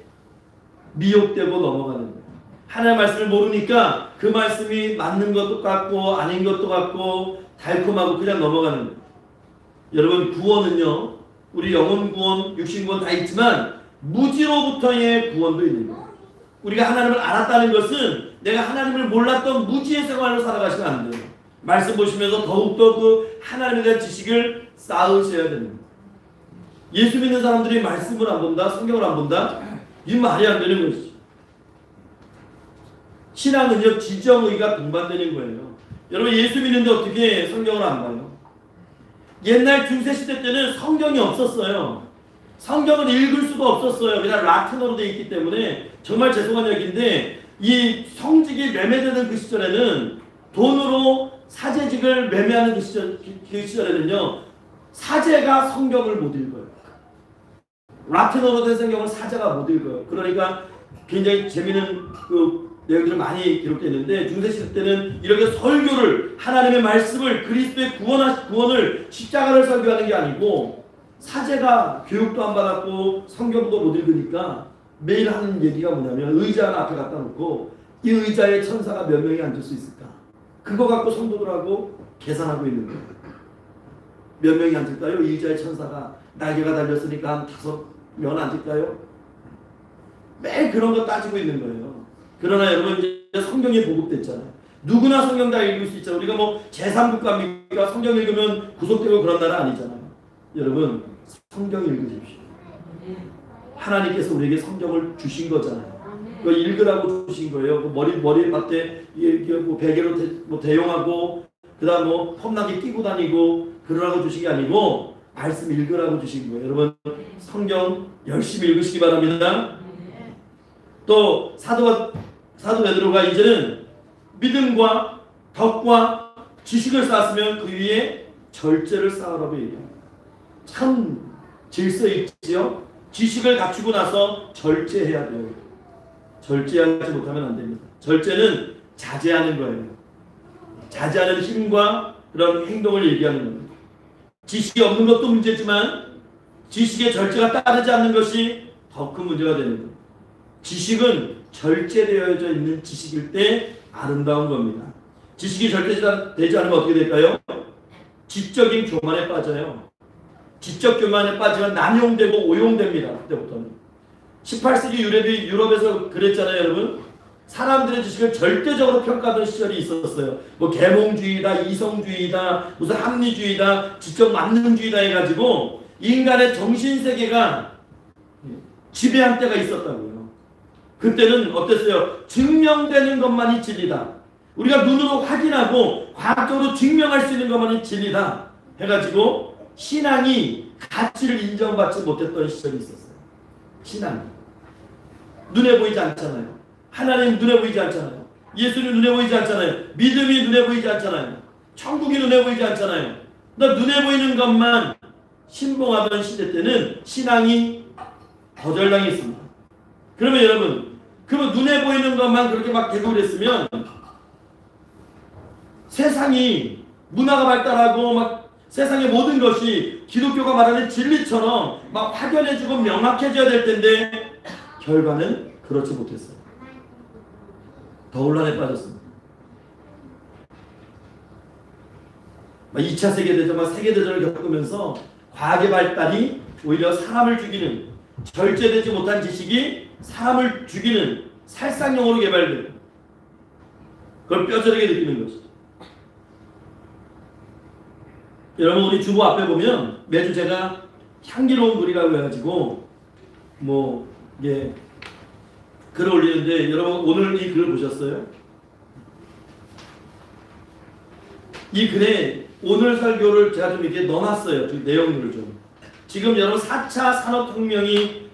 Speaker 1: 미혹되고 넘어가는 거예요. 하나님의 말씀을 모르니까 그 말씀이 맞는 것도 같고 아닌 것도 같고 달콤하고 그냥 넘어가는 거예요. 여러분, 구원은요, 우리 영혼 구원, 육신 구원 다 있지만 무지로부터의 구원도 있는 거예요. 우리가 하나님을 알았다는 것은 내가 하나님을 몰랐던 무지의 생활로 살아가시면 안 돼요. 말씀 보시면서 더욱더 그 하나님에 대한 지식을 쌓으셔야 됩니다. 예수 믿는 사람들이 말씀을 안 본다, 성경을 안 본다? 이 말이 안 되는 것이죠. 신앙은요, 지정의가 동반되는 거예요. 여러분, 예수 믿는데 어떻게 성경을 안 봐요? 옛날 중세시대 때는 성경이 없었어요. 성경을 읽을 수가 없었어요. 그냥 라틴어로 되어 있기 때문에 정말 죄송한 얘기인데 이 성직이 매매되는 그 시절에는 돈으로 사제직을 매매하는 그 시절에는요, 사제가 성경을 못 읽어요. 라틴어로 된 성경을 사제가 못 읽어요. 그러니까 굉장히 재미있는 그 내용들이 많이 기록되어 있는데 중세시대 때는 이렇게 설교를, 하나님의 말씀을, 그리스도의 구원을 십자가를 설교하는 게 아니고 사제가 교육도 안 받았고 성경도 못 읽으니까 매일 하는 얘기가 뭐냐면 의자 하나 앞에 갖다 놓고 이 의자에 천사가 몇 명이 앉을 수 있을까? 그거 갖고 성도들하고 계산하고 있는 거예요. 몇 명이 앉을까요? 이 의자에 천사가 날개가 달렸으니까 한 5명 앉을까요? 매일 그런 거 따지고 있는 거예요. 그러나 여러분, 이제 성경이 보급됐잖아요. 누구나 성경 다 읽을 수 있잖아요. 우리가 뭐 제3국가입니까? 성경 읽으면 구속되고 그런 나라 아니잖아요. 여러분, 성경 읽으십시오. 하나님께서 우리에게 성경을 주신 거잖아요. 그거 읽으라고 주신 거예요. 머리에 밭에 뭐 베개로 대용하고 그다음 뭐 컵나게 끼고 다니고 그러라고 주신 게 아니고 말씀 읽으라고 주신 거예요. 여러분, 성경 열심히 읽으시기 바랍니다. 또 사도 베드로가 이제는 믿음과 덕과 지식을 쌓았으면 그 위에 절제를 쌓으라고 얘기합니다. 참 질서 있지요? 지식을 갖추고 나서 절제해야 돼요. 절제하지 못하면 안 됩니다. 절제는 자제하는 거예요. 자제하는 힘과 그런 행동을 얘기하는 겁니다. 지식이 없는 것도 문제지만 지식의 절제가 따르지 않는 것이 더 큰 문제가 되는 거예요. 지식은 절제되어져 있는 지식일 때 아름다운 겁니다. 지식이 절제되지 않으면 어떻게 될까요? 지적인 교만에 빠져요. 지적 교만에 빠지면 남용되고 오용됩니다. 그때부터는. 18세기 유럽에서 그랬잖아요, 여러분. 사람들의 지식을 절대적으로 평가하던 시절이 있었어요. 뭐 계몽주의다, 이성주의다, 무슨 합리주의다, 지적 만능주의다 해가지고 인간의 정신세계가 지배한 때가 있었다고요. 그때는 어땠어요? 증명되는 것만이 진리다. 우리가 눈으로 확인하고 과학적으로 증명할 수 있는 것만이 진리다 해가지고 신앙이 가치를 인정받지 못했던 시절이 있었어요. 신앙이 눈에 보이지 않잖아요. 하나님 눈에 보이지 않잖아요. 예수님 눈에 보이지 않잖아요. 믿음이 눈에 보이지 않잖아요. 천국이 눈에 보이지 않잖아요. 나 눈에 보이는 것만 신봉하던 시대 때는 신앙이 거절당했습니다. 그러면 여러분, 그러면 눈에 보이는 것만 그렇게 막 대국을 했으면 세상이 문화가 발달하고 막 세상의 모든 것이 기독교가 말하는 진리처럼 막 확연해지고 명확해져야 될 텐데 결과는 그렇지 못했어요. 더 혼란에 빠졌습니다. 2차 세계대전, 세계대전을 겪으면서 과학의 발달이 오히려 사람을 죽이는, 절제되지 못한 지식이 사람을 죽이는 살상용으로 개발돼요. 그걸 뼈저리게 느끼는 것이죠. 여러분, 우리 주보 앞에 보면 매주 제가 향기로운 글이라고 해가지고 이게 글을 올리는데, 여러분 오늘 이 글을 보셨어요? 이 글에 오늘 설교를 제가 좀 이렇게 넣어놨어요. 그 내용들을 좀. 지금 여러분 4차 산업혁명이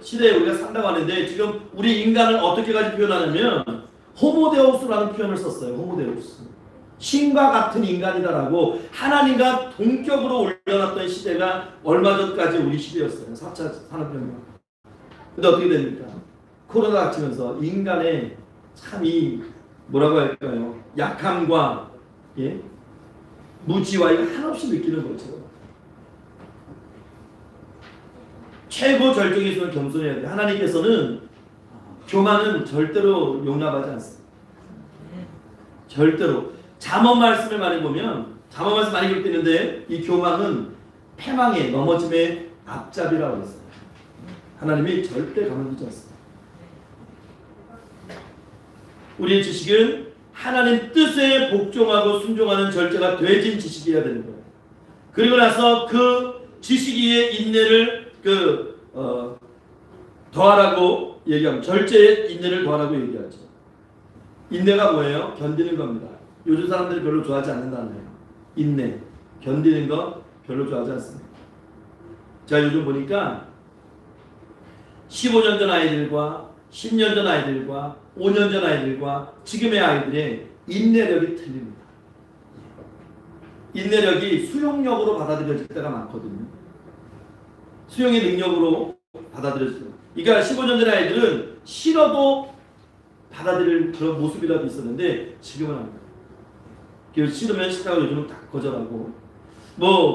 Speaker 1: 시대에 우리가 산다고 하는데, 지금 우리 인간을 어떻게까지 표현하냐면 호모데우스라는 표현을 썼어요. 호모데우스. 신과 같은 인간이다라고 하나님과 동격으로 올려놨던 시대가 얼마 전까지 우리 시대였어요. 4차 산업혁명. 근데 어떻게 됩니까? 코로나 닥치면서 인간의 참이 뭐라고 할까요? 약함과 무지와 이거 한없이 느끼는 거죠. 최고 절정의 수는 겸손해야 돼요. 하나님께서는 교만은 절대로 용납하지 않습니다. 절대로. 잠언 말씀을 많이 보면, 잠언 말씀 많이 기록되는데 이 교만은 패망의 넘어짐의 앞잡이라고 했어요. 하나님이 절대 가만두지 않습니다. 우리의 지식은 하나님 뜻에 복종하고 순종하는 절제가 되진 지식이어야 되는 거예요. 그리고 나서 그 지식 위에 인내를 더하라고 얘기하면, 절제에 인내를 더하라고 얘기하죠. 인내가 뭐예요? 견디는 겁니다. 요즘 사람들이 별로 좋아하지 않는다는 거예요. 인내, 견디는 거 별로 좋아하지 않습니다. 제가 요즘 보니까 15년 전 아이들과 10년 전 아이들과 5년 전 아이들과 지금의 아이들의 인내력이 틀립니다. 인내력이 수용력으로 받아들여질 때가 많거든요. 수용의 능력으로 받아들여져요. 그러니까 15년 전 아이들은 싫어도 받아들일 그런 모습이라도 있었는데 지금은 아닙니다. 싫으면 싫다고 요즘은 다 거절하고,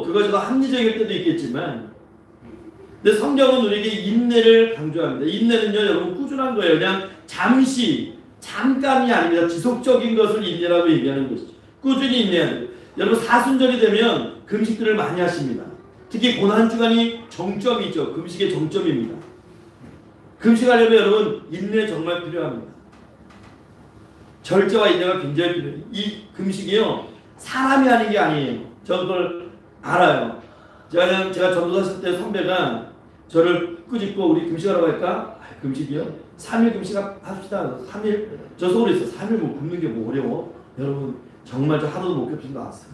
Speaker 1: 그것이 합리적일 때도 있겠지만, 근데 성경은 우리에게 인내를 강조합니다. 인내는요, 여러분 꾸준한 거예요. 그냥 잠깐이 아닙니다. 지속적인 것을 인내라고 얘기하는 것이죠. 꾸준히 인내해야 돼요. 여러분 사순절이 되면 금식들을 많이 하십니다. 특히 고난주간이 정점이죠. 금식의 정점입니다. 금식하려면 여러분 인내 정말 필요합니다. 절제와 인내가 굉장히 필요해요. 이 금식이요, 사람이 하는 게 아니에요. 저 그걸 알아요. 제가 전도사 했을 때 선배가 저를 끄집고 우리 금식하라고 할까? 금식이요? 3일 금식 합시다. 3일, 저 서울에 있어. 3일 굶는 게 어려워? 여러분, 정말 저 하루도 못 겹치고 나왔어요.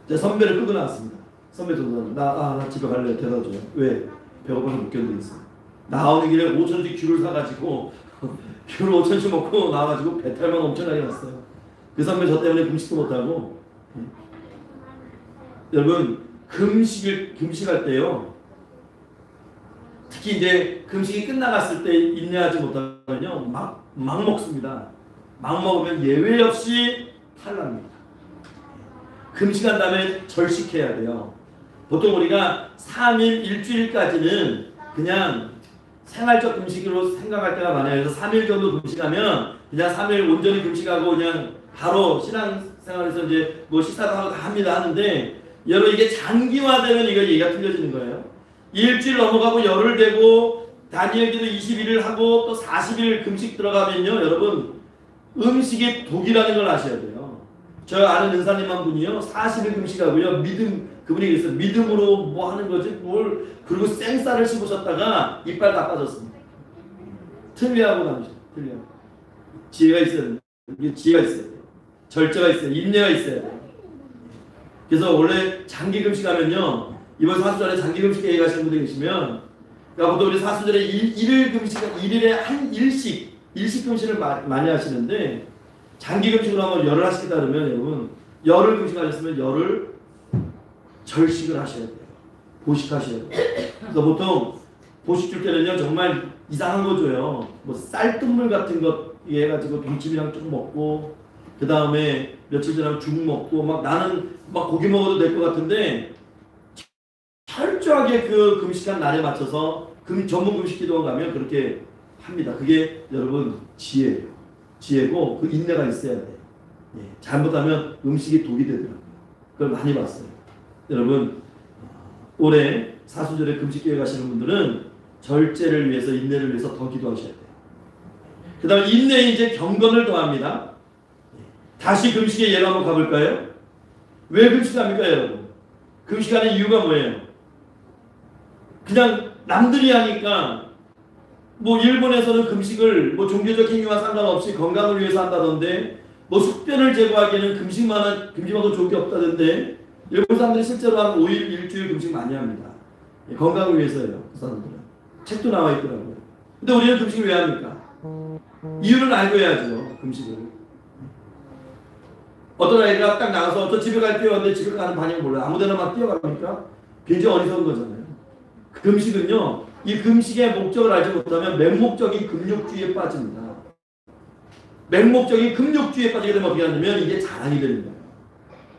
Speaker 1: 제 선배를 끄고 나왔습니다. 선배 전도사는, 나 집에 갈래. 데려다 줘요. 왜? 배고파서 못 견디겠어. 나오는 길에 5천원씩 귤을 사가지고, 귤을 5천원씩 먹고 나와가지고 배탈만 엄청나게 났어요. 그 선배 저 때문에 금식도 못하고. 여러분, 금식할 때요, 특히 이제 금식이 끝나갔을 때 인내하지 못하면요, 막 먹습니다. 막 먹으면 예외 없이 탈납니다. 금식한 다음에 절식해야 돼요. 보통 우리가 3일, 일주일까지는 그냥 생활적 금식으로 생각할 때가 많아요. 그래서 3일 정도 금식하면 그냥 3일 온전히 금식하고 그냥 바로 신앙생활에서 이제 식사도 하고 다 합니다 하는데, 여러분 이게 장기화되면 이거 얘기가 틀려지는 거예요. 일주일 넘어가고 열흘 되고 다니엘기도 21일 하고 또 40일 금식 들어가면요, 여러분 음식이 독이라는 걸 아셔야 돼요. 저 아는 은사님 한 분이요 40일 금식하고요, 그분이 그랬어요. 믿음으로 뭐 하는 거지 뭘, 그리고 생쌀을 씹으셨다가 이빨 다 빠졌습니다. 틀리하고 나오죠. 틀리하고. 지혜가 있어야 돼요. 이게 지혜가 있어야 돼요. 절제가 있어요. 인내가 있어야 돼요. 그래서 원래 장기 금식하면요, 이번 사수절에 장기 금식 계획 하시는 분들 계시면, 그러니까 보통 우리 사수절에 일일 금식, 일일에 한 일식 금식을 많이 하시는데, 장기 금식으로 하면 열을 하시겠다 그러면 여러분, 열을 금식하셨으면 열을 절식을 하셔야 돼요. 보식하셔야 돼요. 그래서 보통 보식 줄 때는요, 정말 이상한 거 줘요. 뭐 쌀뜨물 같은 거 해가지고 동치미랑 좀 먹고, 그 다음에 며칠 전에 죽 먹고, 막 나는 막 고기 먹어도 될 것 같은데, 철저하게 그 금식한 날에 맞춰서 전문 금식 기도원 가면 그렇게 합니다. 그게 여러분 지혜예요. 지혜고 그 인내가 있어야 돼요. 예, 잘못하면 음식이 독이 되더라고요. 그걸 많이 봤어요. 여러분 올해 사순절에 금식 계획 하시는 분들은 절제를 위해서, 인내를 위해서 더 기도하셔야 돼요. 그 다음에 인내에 이제 경건을 더합니다. 다시 금식의 예로 한번 가볼까요? 왜 금식합니까 여러분? 금식하는 이유가 뭐예요? 그냥 남들이 하니까, 뭐 일본에서는 금식을 뭐 종교적 행위와 상관없이 건강을 위해서 한다던데, 뭐 숙변을 제거하기에는 금식만도 좋은 게 없다던데, 일본 사람들이 실제로 한 5일 일주일 금식 많이 합니다. 건강을 위해서예요. 그 사람들은. 책도 나와 있더라고요. 근데 우리는 금식을 왜 합니까? 이유는 알고 해야죠. 금식을. 어떤 아이가 딱 나가서 저 집에 갈 뛰어왔는데 집에 가는 방향 몰라요. 아무데나 막 뛰어갑니까? 굉장히 어리석은 거잖아요. 금식은요, 이 금식의 목적을 알지 못하면 맹목적인 금욕주의에 빠집니다. 맹목적인 금욕주의에 빠지게 되면 어떻게 하냐면 이게 자랑이 되는 거예요.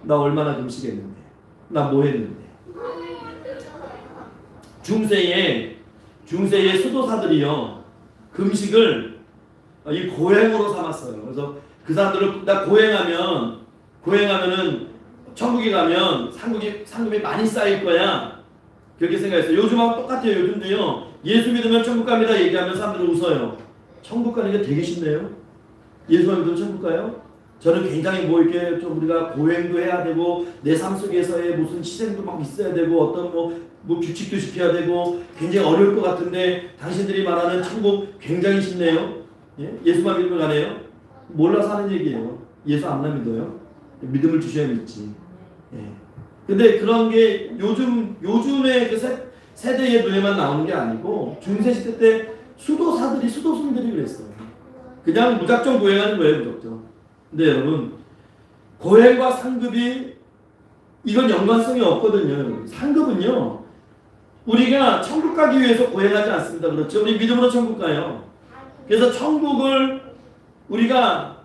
Speaker 1: 나 얼마나 금식했는데, 나 뭐 했는데. 중세의 수도사들이요, 금식을 이 고행으로 삼았어요. 그래서 그 사람들은 나 고행하면은 천국에 가면 상금이 많이 쌓일 거야. 그렇게 생각했어요. 요즘하고 똑같아요. 요즘도요, 예수 믿으면 천국 갑니다 얘기하면 사람들은 웃어요. 천국 가는 게 되게 쉽네요. 예수만 믿으면 천국 가요? 저는 굉장히 뭐 이렇게 좀 우리가 고행도 해야 되고, 내 삶 속에서의 무슨 희생도 막 있어야 되고, 어떤 뭐 규칙도 지켜야 되고, 굉장히 어려울 것 같은데, 당신들이 말하는 천국 굉장히 쉽네요. 예? 예수만 믿으면 가네요? 몰라서 하는 얘기예요. 예수 안 믿어요? 믿음을 주셔야 믿지. 예. 근데 그런 게 요즘의 그 세대의 눈에만 나오는 게 아니고, 중세시대 때 수도승들이 그랬어요. 그냥 무작정 고행하는 거예요, 무작정. 근데 여러분, 고행과 상급이, 이건 연관성이 없거든요. 상급은요, 우리가 천국 가기 위해서 고행하지 않습니다. 그렇죠? 우리 믿음으로 천국 가요. 그래서 천국을 우리가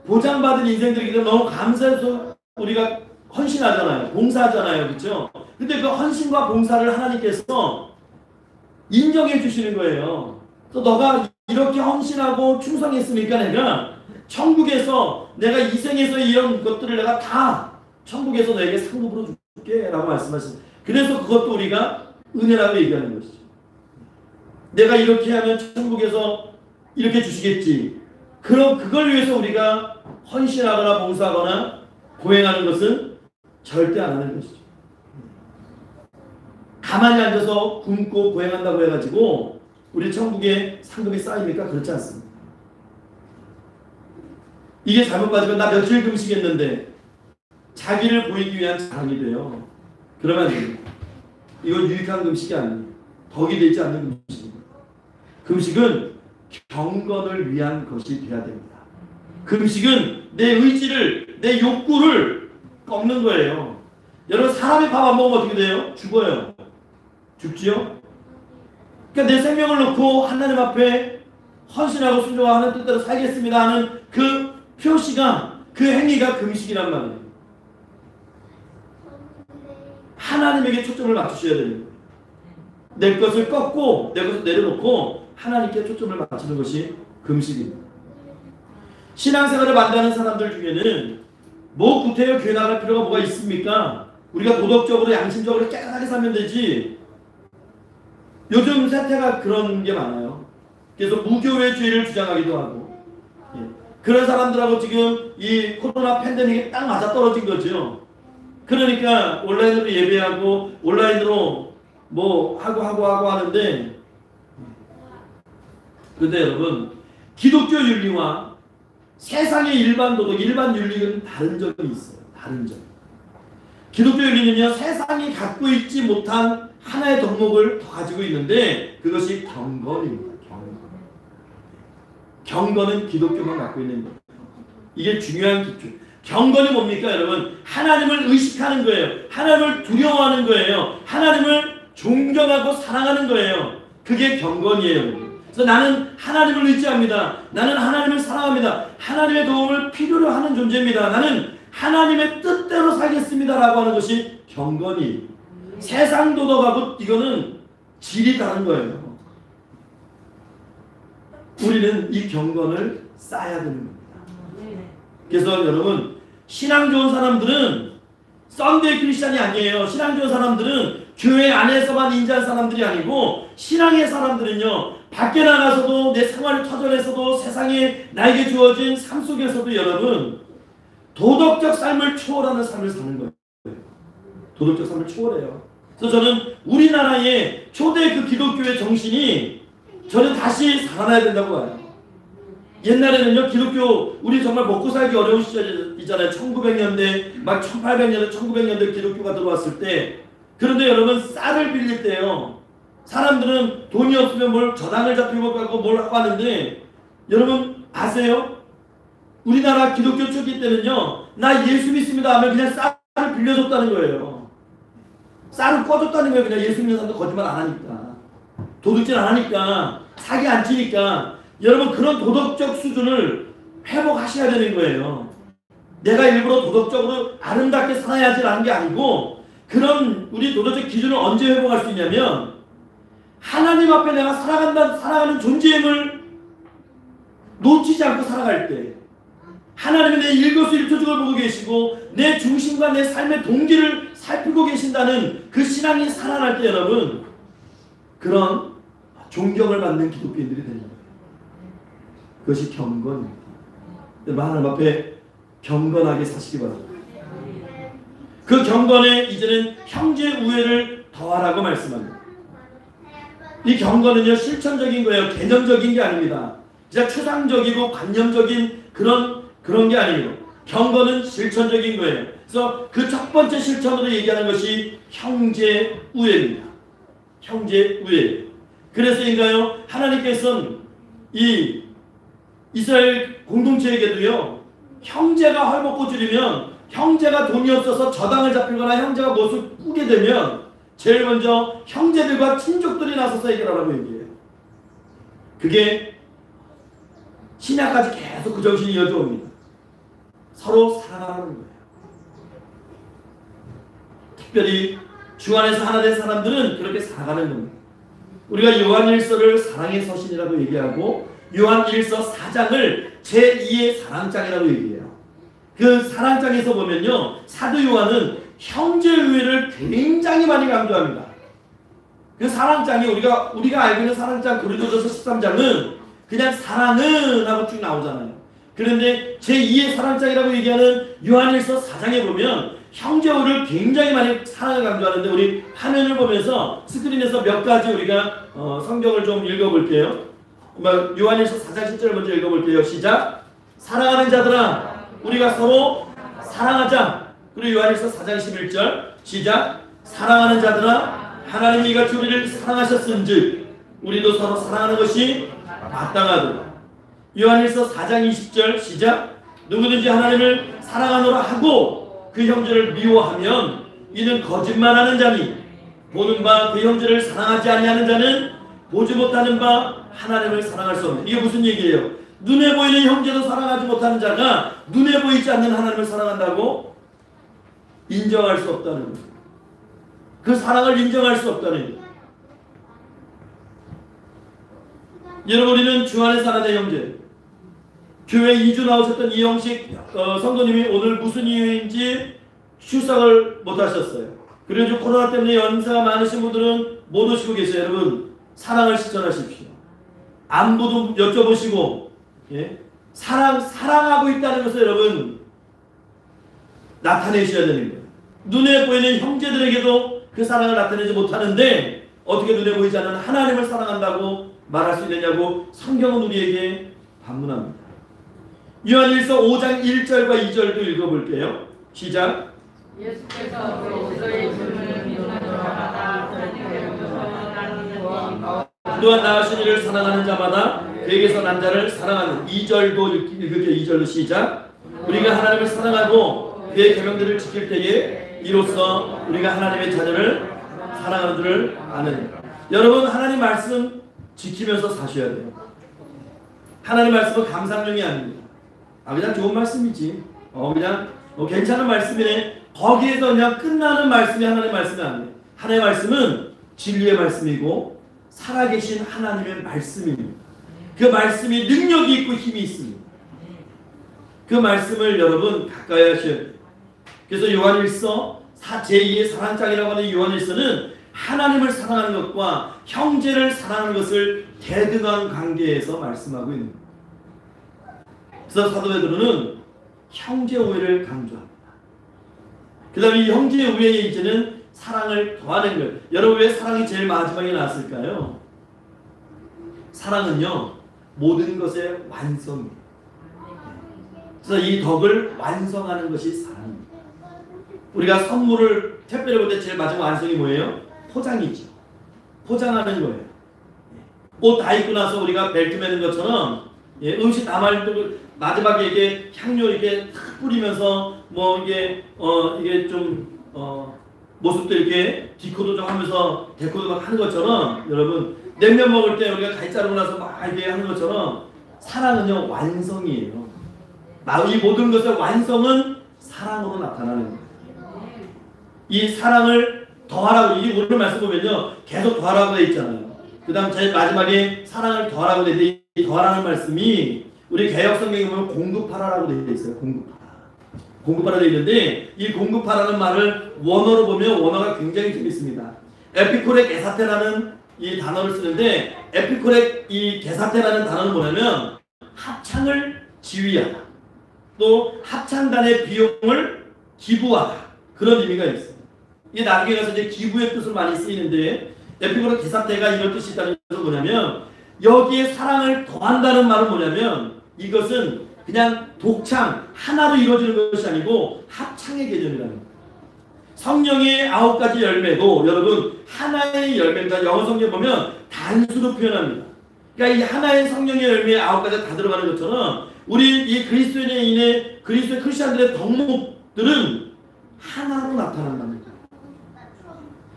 Speaker 1: 보장받은 인생들이기 때문에 너무 감사해서 우리가 헌신하잖아요. 봉사하잖아요. 그렇죠? 근데 그 헌신과 봉사를 하나님께서 인정해 주시는 거예요. 또 너가 이렇게 헌신하고 충성했으니까 내가 천국에서, 내가 이 생에서 이런 것들을 내가 다 천국에서 너에게 상급으로 줄게 라고 말씀하셨어요. 그래서 그것도 우리가 은혜라고 얘기하는 것이죠. 내가 이렇게 하면 천국에서 이렇게 주시겠지. 그럼 그걸 위해서 우리가 헌신하거나 봉사하거나 고행하는 것은 절대 안 하는 것이죠. 가만히 앉아서 굶고 고행한다고 해가지고 우리 천국에 상급이 쌓입니까? 그렇지 않습니다. 이게 잘못 빠지면 나 며칠 금식했는데 자기를 보이기 위한 자랑이 돼요. 그러면 안 됩니다. 이건 유익한 금식이 아닙니다. 덕이 되지 않는 금식입니다. 금식은 경건을 위한 것이 되어야 됩니다. 금식은 내 의지를, 내 욕구를 꺾는 거예요. 여러분, 사람이 밥 안 먹으면 어떻게 돼요? 죽어요. 죽지요? 그러니까 내 생명을 놓고 하나님 앞에 헌신하고 순종하는 뜻대로 살겠습니다 하는 그 표시가, 그 행위가 금식이란 말이에요. 하나님에게 초점을 맞추셔야 되는 거예요. 내 것을 꺾고 내 것을 내려놓고 하나님께 초점을 맞추는 것이 금식입니다. 신앙생활을 만드는 사람들 중에는 뭐 구태여 교회 나갈 필요가 뭐가 있습니까? 우리가 도덕적으로 양심적으로 깨끗하게 살면 되지. 요즘 세태가 그런 게 많아요. 그래서 무교회주의를 주장하기도 하고, 예. 그런 사람들하고 지금 이 코로나 팬데믹에 딱 맞아떨어진 거죠. 그러니까 온라인으로 예배하고 온라인으로 뭐 하고 하는데, 근데 여러분, 기독교 윤리와 세상의 일반 도덕, 일반 윤리는 다른 점이 있어요. 다른 점. 기독교 윤리는요, 세상이 갖고 있지 못한 하나의 덕목을 더 가지고 있는데, 그것이 경건입니다. 경건은 기독교만 갖고 있는 거예요. 이게 중요한 기초. 경건이 뭡니까, 여러분? 하나님을 의식하는 거예요. 하나님을 두려워하는 거예요. 하나님을 존경하고 사랑하는 거예요. 그게 경건이에요. 그래서 나는 하나님을 의지합니다. 나는 하나님을 사랑합니다. 하나님의 도움을 필요로 하는 존재입니다. 나는 하나님의 뜻대로 살겠습니다라고 하는 것이 경건이. 세상 도덕하고 이거는 질이 다른 거예요. 우리는 이 경건을 쌓아야 되는 겁니다. 그래서 여러분, 신앙 좋은 사람들은 썬데이 크리스찬이 아니에요. 신앙 좋은 사람들은 교회 안에서만 인자한 사람들이 아니고, 신앙의 사람들은요, 밖에 나가서도 내 생활 터전에서도 세상에 나에게 주어진 삶 속에서도 여러분 도덕적 삶을 초월하는 삶을 사는 거예요. 도덕적 삶을 초월해요. 그래서 저는 우리나라의 초대 그 기독교의 정신이 저는 다시 살아나야 된다고 봐요. 옛날에는요, 기독교, 우리 정말 먹고 살기 어려운 시절 있잖아요. 1900년대, 막 1800년대, 1900년대 기독교가 들어왔을 때. 그런데 여러분, 쌀을 빌릴 때요, 사람들은 돈이 없으면 뭘 저당을 잡히고 가고 뭘 하고 하는데, 여러분 아세요? 우리나라 기독교 초기 때는요, 나 예수 믿습니다 하면 그냥 쌀을 빌려줬다는 거예요. 쌀을 꺼줬다는 거예요. 그냥 예수 믿는 사람도 거짓말 안 하니까, 도둑질 안 하니까, 사기 안 치니까. 여러분, 그런 도덕적 수준을 회복하셔야 되는 거예요. 내가 일부러 도덕적으로 아름답게 살아야지라는 게 아니고, 그런 우리 도덕적 기준을 언제 회복할 수 있냐면, 하나님 앞에 내가 살아가는 존재임을 놓치지 않고 살아갈 때, 하나님이 내 일거수일투족을 보고 계시고 내 중심과 내 삶의 동기를 살피고 계신다는 그 신앙이 살아날 때, 여러분, 그런 존경을 받는 기독교인들이 되는 거예요. 그것이 경건입니다. 하나님 앞에 경건하게 사시기 바랍니다. 그 경건에 이제는 형제 우애를 더하라고 말씀합니다. 이 경건은요, 실천적인 거예요. 개념적인 게 아닙니다. 진짜 추상적이고 관념적인 그런 게 아니에요. 경건은 실천적인 거예요. 그래서 그 첫 번째 실천으로 얘기하는 것이 형제 우애입니다. 형제 우애. 그래서인가요? 하나님께서는 이 이스라엘 공동체에게도요, 형제가 헐벗고 줄이면, 형제가 돈이 없어서 저당을 잡히거나 형제가 못을 꾸게 되면 제일 먼저 형제들과 친족들이 나서서 해결하라고 얘기해요. 그게 신약까지 계속 그 정신이 이어져 옵니다. 서로 사랑하는 거예요. 특별히 주 안에서 하나 된 사람들은 그렇게 살아가는 겁니다. 우리가 요한일서를 사랑의 서신이라고 얘기하고 요한일서 4장을 제2의 사랑장이라고 얘기해요. 그 사랑장에서 보면요, 사도 요한은 형제우애를 굉장히 많이 강조합니다. 그 사랑장이 우리가 알고 있는 사랑장 고린도전서 13장은 그냥 사랑은 하고 쭉 나오잖아요. 그런데 제2의 사랑장이라고 얘기하는 요한일서 4장에 보면 형제우애를 굉장히 많이 사랑을 강조하는데, 우리 화면을 보면서 스크린에서 몇 가지 우리가 성경을 좀 읽어볼게요. 요한일서 4장 10절을 먼저 읽어볼게요. 시작. 사랑하는 자들아, 우리가 서로 사랑하자. 그리고 요한일서 4장 11절 시작. 사랑하는 자들아, 하나님이 이같이 우리를 사랑하셨은즉 우리도 서로 사랑하는 것이 마땅하도다. 요한일서 4장 20절 시작. 누구든지 하나님을 사랑하노라 하고 그 형제를 미워하면 이는 거짓말하는 자니, 보는 바 그 형제를 사랑하지 아니하는 자는 보지 못하는 바 하나님을 사랑할 수 없는. 이게 무슨 얘기예요? 눈에 보이는 형제도 사랑하지 못하는 자가 눈에 보이지 않는 하나님을 사랑한다고 인정할 수 없다는 거예요. 그 사랑을 인정할 수 없다는 거예요. 여러분, 우리는 주 안에 사는 형제, 교회 2주 나오셨던 이영식 성도님이 오늘 무슨 이유인지 출석을 못 하셨어요. 그리고 코로나 때문에 연세가 많으신 분들은 못 오시고 계세요. 여러분, 사랑을 실천하십시오. 안부도 여쭤보시고, 예? 사랑하고 있다는 것을 여러분 나타내셔야 되는 거예요. 눈에 보이는 형제들에게도 그 사랑을 나타내지 못하는데 어떻게 눈에 보이지 않는 하나님을 사랑한다고 말할 수 있느냐고 성경은 우리에게 반문합니다. 요한일서 5장 1절과 2절도 읽어볼게요. 시작.
Speaker 3: 예수께서 그리스도의 주를 믿는 자마다
Speaker 1: 또한 나으신 이를 사랑하는 자마다 그에게서 난 자를 사랑하는. 2절도 읽을게요. 2절도 시작. 우리가 하나님을 사랑하고 그의 계명들을 지킬 때에 이로써 우리가 하나님의 자녀를 사랑하는 줄을 아는. 여러분 하나님 말씀 지키면서 사셔야 돼요. 하나님 말씀은 감상용이 아닙니다. 그냥 좋은 말씀이지. 그냥 괜찮은 말씀이네. 거기에서 그냥 끝나는 말씀이 하나님의 말씀이 아니에요. 하나님의 말씀은 진리의 말씀이고 살아계신 하나님의 말씀입니다. 그 말씀이 능력이 있고 힘이 있습니다. 그 말씀을 여러분 가까이 하셔야 돼요. 그래서 요한일서 제2의 사랑장이라고 하는 요한일서는 하나님을 사랑하는 것과 형제를 사랑하는 것을 대등한 관계에서 말씀하고 있는 거예요. 그래서 사도 베드로는 형제 우애를 강조합니다. 그 다음에 이 형제 우애의 이제는 사랑을 더하는 거예요. 여러분 왜 사랑이 제일 마지막에 나왔을까요? 사랑은요 모든 것의 완성이에요. 그래서 이 덕을 완성하는 것이 사랑입니다. 우리가 선물을 택배를 볼 때 제일 마지막 완성이 뭐예요? 포장이죠. 포장하는 거예요. 옷 다 입고 나서 우리가 벨트 매는 것처럼 음식 남아있는 걸 마지막에 이게 향료 이렇게 탁 뿌리면서 뭐 이게 좀 모습도 이렇게 디코도 좀 하면서 데코도 막 하는 것처럼 여러분 냉면 먹을 때 우리가 가위 자르고 나서 막 이렇게 하는 것처럼 사랑은요 완성이에요. 이 모든 것의 완성은 사랑으로 나타나는 거예요. 이 사랑을 더하라고 이 오늘 말씀 보면요 계속 더하라고 되어 있잖아요. 그 다음 제일 마지막에 사랑을 더하라고 되어 있는데 이 더하라는 말씀이 우리 개역 성경에 보면 공급하라라고 되어 있어요. 공급하라 되어 있는데 이 공급하라는 말을 원어로 보면 원어가 굉장히 재밌습니다. 에피콜의 게사테라는 이 단어를 쓰는데 에피콜의 이 게사테라는 단어는 뭐냐면 합창을 지휘하다 또 합창단의 비용을 기부하다 그런 의미가 있어요. 이게 나중에 가서 이제 기부의 뜻을 많이 쓰이는데 에피콜의 게사테가 이런 뜻이 있다는 것은 뭐냐면 여기에 사랑을 더한다는 말은 뭐냐면 이것은 그냥 독창 하나로 이루어지는 것이 아니고 합창의 개념이라는 거예요. 성령의 9가지 열매도 여러분 하나의 열매입니다. 영어 성경 보면 단수로 표현합니다. 그러니까 이 하나의 성령의 열매에 9가지가 다 들어가는 것처럼 우리 이 그리스도인의 그리스도의 크리스천들의 덕목들은 하나로 나타난다는 거예요.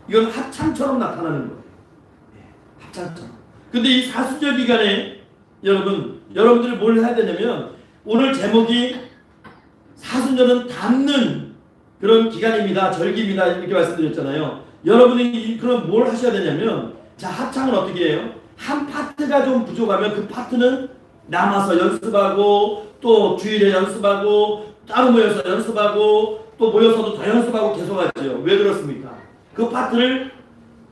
Speaker 1: 이건 합창처럼 나타나는 거예요. 합창처럼. 근데 이 사순절 기간에 여러분들이 뭘 해야 되냐면 오늘 제목이 사순절은 담는 그런 기간입니다. 절기입니다. 이렇게 말씀드렸잖아요. 여러분이 그럼 뭘 하셔야 되냐면 자 합창은 어떻게 해요? 한 파트가 좀 부족하면 그 파트는 남아서 연습하고 또 주일에 연습하고 따로 모여서 연습하고 또 모여서도 더 연습하고 계속하죠. 왜 그렇습니까? 그 파트를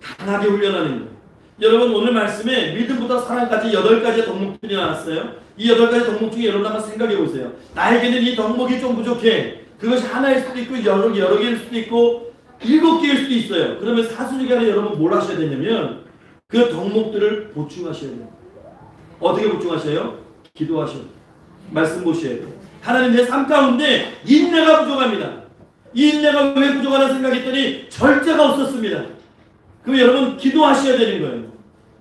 Speaker 1: 강하게 훈련하는 거예요. 여러분 오늘 말씀에 믿음부터 사랑까지 8가지의 덕목들이 나왔어요. 이 8가지 덕목 중에 여러분 한번 생각해 보세요. 나에게는 이 덕목이 좀 부족해. 그것이 하나일 수도 있고 여러 개일 수도 있고 7개일 수도 있어요. 그러면 사순절기간에 여러분 뭘 하셔야 되냐면 그 덕목들을 보충하셔야 돼요. 어떻게 보충하셔요? 기도하셔야 돼요. 말씀 보셔야 돼요. 하나님 내 삶 가운데 인내가 부족합니다. 이 인내가 왜 부족하나 생각했더니 절제가 없었습니다. 그럼 여러분 기도하셔야 되는 거예요.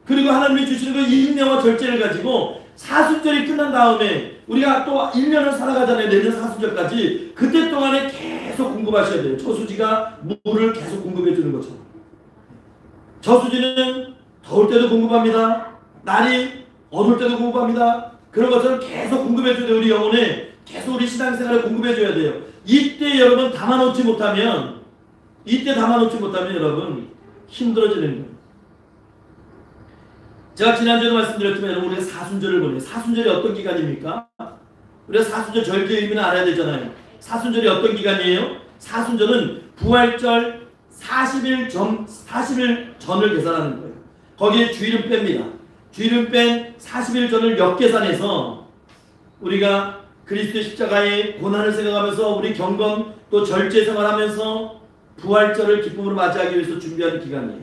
Speaker 1: 그리고 하나님이 주시는 그 인내와 절제를 가지고 사순절이 끝난 다음에 우리가 또 1년을 살아가잖아요. 내년 사순절까지. 그때 동안에 계속 공급하셔야 돼요. 저수지가 물을 계속 공급해 주는 것처럼. 저수지는 더울 때도 공급합니다. 날이 어두울 때도 공급합니다. 그런 것처럼 계속 공급해 줘야 돼요. 우리 영혼에 계속 우리 신앙생활에 공급해 줘야 돼요. 이때 여러분 담아놓지 못하면 여러분 힘들어지는 거예요. 제가 지난주에도 말씀드렸지만 여러분 우리가 사순절을 보내요. 사순절이 어떤 기간입니까? 우리가 사순절 절기의 의미는 알아야 되잖아요. 사순절이 어떤 기간이에요? 사순절은 부활절 40일 전을 계산하는 거예요. 거기에 주일은 뺍니다. 주일은 뺀 40일 전을 역계산해서 우리가 그리스도의 십자가의 고난을 생각하면서 우리 경건 또 절제 생활하면서 부활절을 기쁨으로 맞이하기 위해서 준비하는 기간이에요.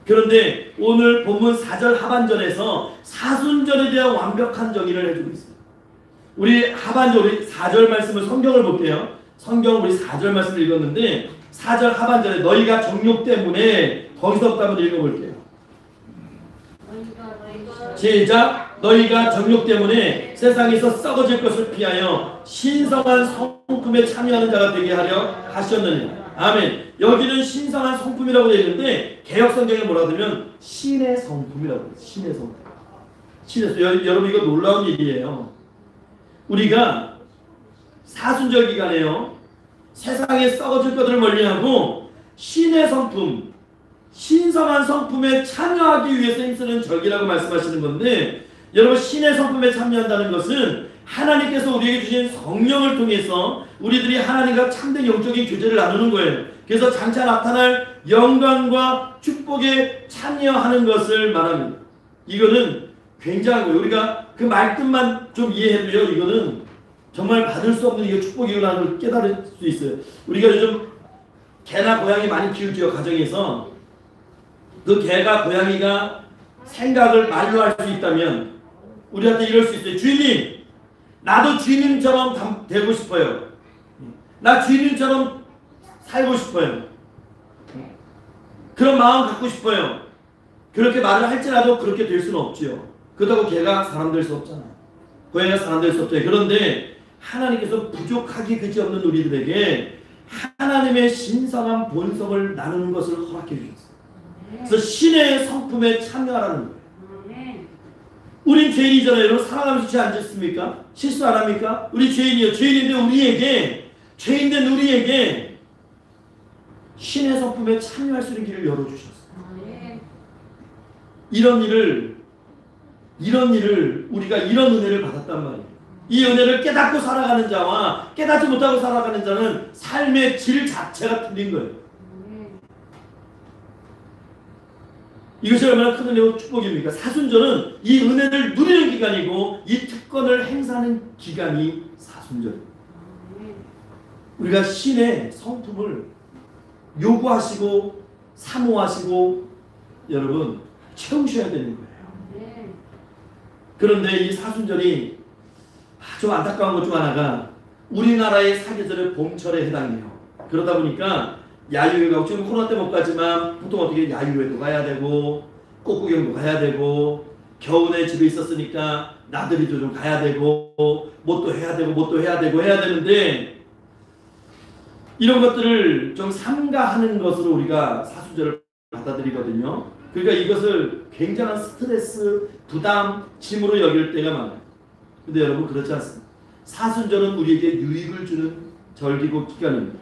Speaker 1: 그런데 오늘 본문 4절 하반절에서 사순절에 대한 완벽한 정의를 해주고 있습니다. 우리 하반절, 우리 4절 말씀을 성경을 볼게요. 성경 우리 4절 말씀을 읽었는데 4절 하반절에 너희가 정욕 때문에 거기서부터 한번 읽어볼게요. 시작. 너희가 정욕 때문에 세상에서 썩어질 것을 피하여 신성한 성품에 참여하는 자가 되게 하려 하셨느니라. 아멘. 여기는 신성한 성품이라고 되어 있는데 개역성경에 뭐라고 하면 신의 성품이라고 해요. 신의 성품. 여러분 이거 놀라운 일이에요. 우리가 사순절 기간에요. 세상에 썩어질 것들을 멀리하고 신의 성품, 신성한 성품에 참여하기 위해서 힘쓰는 절기라고 말씀하시는 건데 여러분 신의 성품에 참여한다는 것은 하나님께서 우리에게 주신 성령을 통해서 우리들이 하나님과 참된 영적인 교제를 나누는 거예요. 그래서 장차 나타날 영광과 축복에 참여하는 것을 말합니다. 이거는 굉장한 거예요. 우리가 그 말뜻만 좀 이해해도요. 이거는 정말 받을 수 없는 이게 축복이라는 걸 깨달을 수 있어요. 우리가 요즘 개나 고양이 많이 키우죠. 가정에서. 그 개가 고양이가 생각을 말로 할 수 있다면 우리한테 이럴 수 있어요. 주인님, 나도 주인님처럼 되고 싶어요. 나 주인님처럼 살고 싶어요. 그런 마음 갖고 싶어요. 그렇게 말을 할지라도 그렇게 될 수는 없지요. 그렇다고 개가 사람 될 수 없잖아요. 고양이가 사람 될 수 없죠. 그런데 하나님께서 부족하기 그지없는 우리들에게 하나님의 신성한 본성을 나누는 것을 허락해 주셨어요. 그래서 신의 성품에 참여하라는 거예요. 우린 죄인이잖아요. 여러분 살아가면서 죄 안 짓습니까? 실수 안 합니까? 우리 죄인이요. 죄인인데 우리에게 죄인된 우리에게 신의 성품에 참여할 수 있는 길을 열어주셨어요. 이런 일을 우리가 이런 은혜를 받았단 말이에요. 이 은혜를 깨닫고 살아가는 자와 깨닫지 못하고 살아가는 자는 삶의 질 자체가 틀린 거예요. 이것이 얼마나 큰 은혜와 축복입니까? 사순절은 이 은혜를 누리는 기간이고 이 특권을 행사하는 기간이 사순절입니다. 우리가 신의 성품을 요구하시고 사모하시고 여러분 채우셔야 되는 거예요. 그런데 이 사순절이 아주 안타까운 것 중 하나가 우리나라의 사계절의 봄철에 해당해요. 그러다 보니까 야유회 가고 지금 코로나 때 못 가지만 보통 어떻게 야유회도 가야 되고 꽃구경도 가야 되고 겨울에 집에 있었으니까 나들이도 좀 가야 되고 뭣도 해야 되고 뭣도 해야 되고 해야 되는데 이런 것들을 좀 삼가하는 것으로 우리가 사순절을 받아들이거든요. 그러니까 이것을 굉장한 스트레스, 부담, 짐으로 여길 때가 많아요. 근데 여러분 그렇지 않습니다. 사순절은 우리에게 유익을 주는 절기고 기간입니다.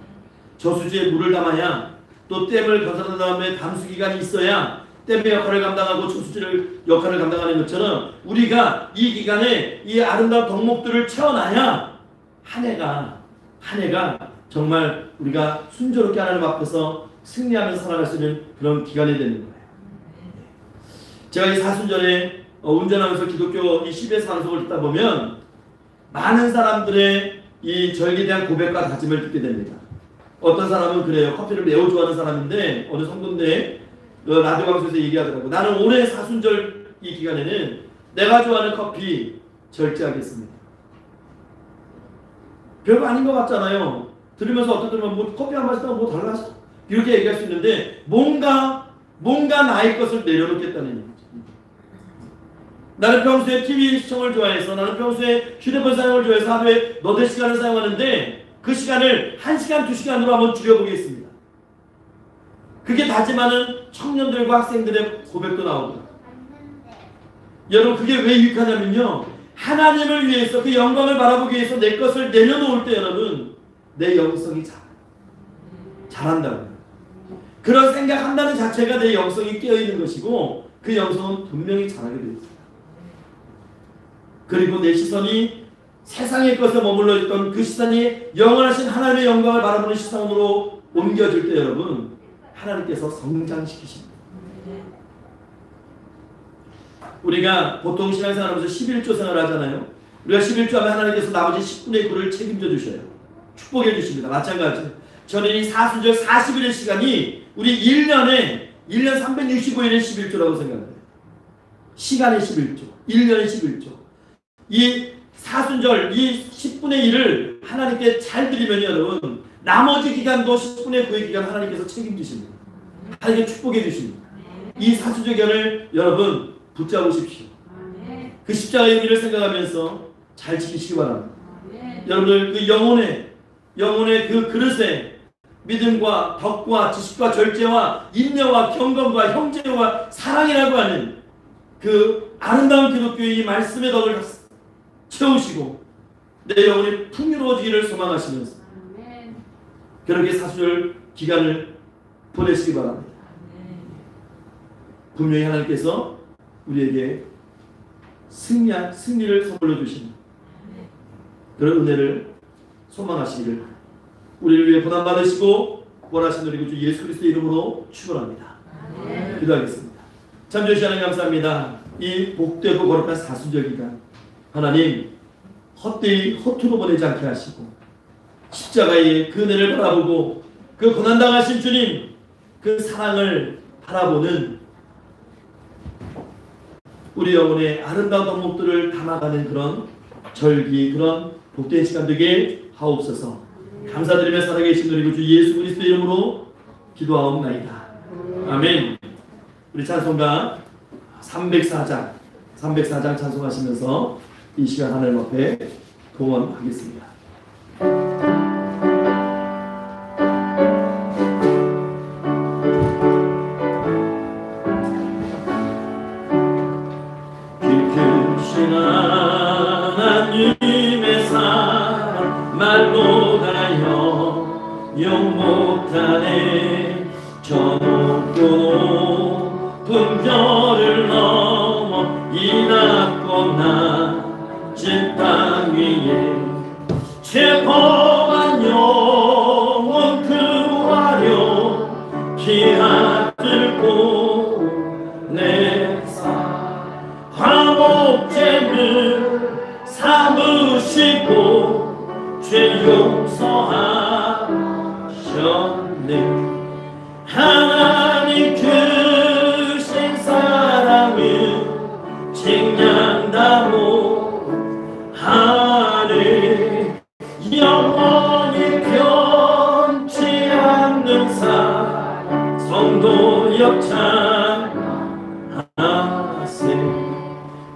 Speaker 1: 저수지에 물을 담아야 또 댐을 건설한 다음에 담수기간이 있어야 댐의 역할을 감당하고 저수지를 역할을 감당하는 것처럼 우리가 이 기간에 이 아름다운 덕목들을 채워놔야 한 해가 정말 우리가 순조롭게 하나님 앞에서 승리하면서 살아갈 수 있는 그런 기간이 되는 거예요. 제가 이 사순절에 운전하면서 기독교 이 10의 상속을 듣다 보면 많은 사람들의 이 절기에 대한 고백과 다짐을 듣게 됩니다. 어떤 사람은 그래요. 커피를 매우 좋아하는 사람인데 어느 성도인데 라디오 방송에서 얘기하더라고. 나는 올해 사순절 이 기간에는 내가 좋아하는 커피 절제하겠습니다. 별거 아닌 것 같잖아요. 들으면서 어떤 들으면 뭐 커피 한 마시다가 뭐 달라져? 이렇게 얘기할 수 있는데 뭔가 나의 것을 내려놓겠다는 얘기죠. 나는 평소에 TV 시청을 좋아해서 나는 평소에 휴대폰 사용을 좋아해서 하루에 너댓 시간을 사용하는데 그 시간을 1시간, 2시간으로 한번 줄여보겠습니다. 그게 다짐하는 청년들과 학생들의 고백도 나오더라고요. 여러분 그게 왜 유익하냐면요. 하나님을 위해서 그 영광을 바라보기 위해서 내 것을 내려놓을 때 여러분 내 영성이 자란다고요. 그런 생각한다는 자체가 내 영성이 깨어있는 것이고 그 영성은 분명히 자라게 되어 있습니다. 그리고 내 시선이 세상의 것에 머물러 있던 그 시선이 영원하신 하나님의 영광을 바라보는 시선으로 옮겨질 때 여러분 하나님께서 성장시키십니다. 우리가 보통 신앙생활하면서 11조 생활을 하잖아요. 우리가 11조 하면 하나님께서 나머지 10분의 9를 책임져 주셔요. 축복해 주십니다. 마찬가지. 저는 이 사순절 40일의 시간이 우리 1년 365일의 11조라고 생각해요. 시간의 11조, 1년의 11조. 이 사순절, 이 10분의 1을 하나님께 잘 드리면 여러분, 나머지 기간도 10분의 9의 기간 하나님께서 책임지십니다. 하나님께 축복해 주십니다. 이 사순절 기간을 여러분 붙잡으십시오. 그 십자가의 의미를 생각하면서 잘 지키시기 바랍니다. 여러분들 그 영혼의 그 그릇에 믿음과 덕과 지식과 절제와 인내와 경건과 형제와 사랑이라고 하는 그 아름다운 기독교의 이 말씀의 덕을 채우시고 내 영혼이 풍요로워지기를 소망하시면서 그렇게 사순절 기간을 보내시기 바랍니다. 분명히 하나님께서 우리에게 승리를 선물로 주시는 그런 은혜를 소망하시기를 우리를 위해 고난받으시고 구원하신 우리 구주 예수 그리스도의 이름으로 축원합니다. 기도하겠습니다. 참 좋으신 하나님 감사합니다. 이 복되고 거룩한 사순절 기간 하나님 헛되이 허투루 보내지 않게 하시고 십자가의 그 은혜를 바라보고 그 고난당하신 주님 그 사랑을 바라보는 우리 영혼의 아름다운 덕목들을 담아가는 그런 절기 그런 복된 시간 되게 하옵소서. 감사드리며 살아계신 우리 구주 예수 그리스도의 이름으로 기도하옵나이다. 아멘. 우리 찬송가 304장 찬송하시면서 이 시간 하나님 앞에 동원하겠습니다. 하나님의 사랑 말로 다여 영 못하네. 저 높고 높은 별을 넘어 이 낮고 낮은 땅 위에 최고한 영원 구하려 기아들고 내 화목제를 삼으시고 죄 용서하셨네. 하나님 크신 사랑은 칭찬다모 하네. 영원히 변치 않는 사랑 성도 역창하세.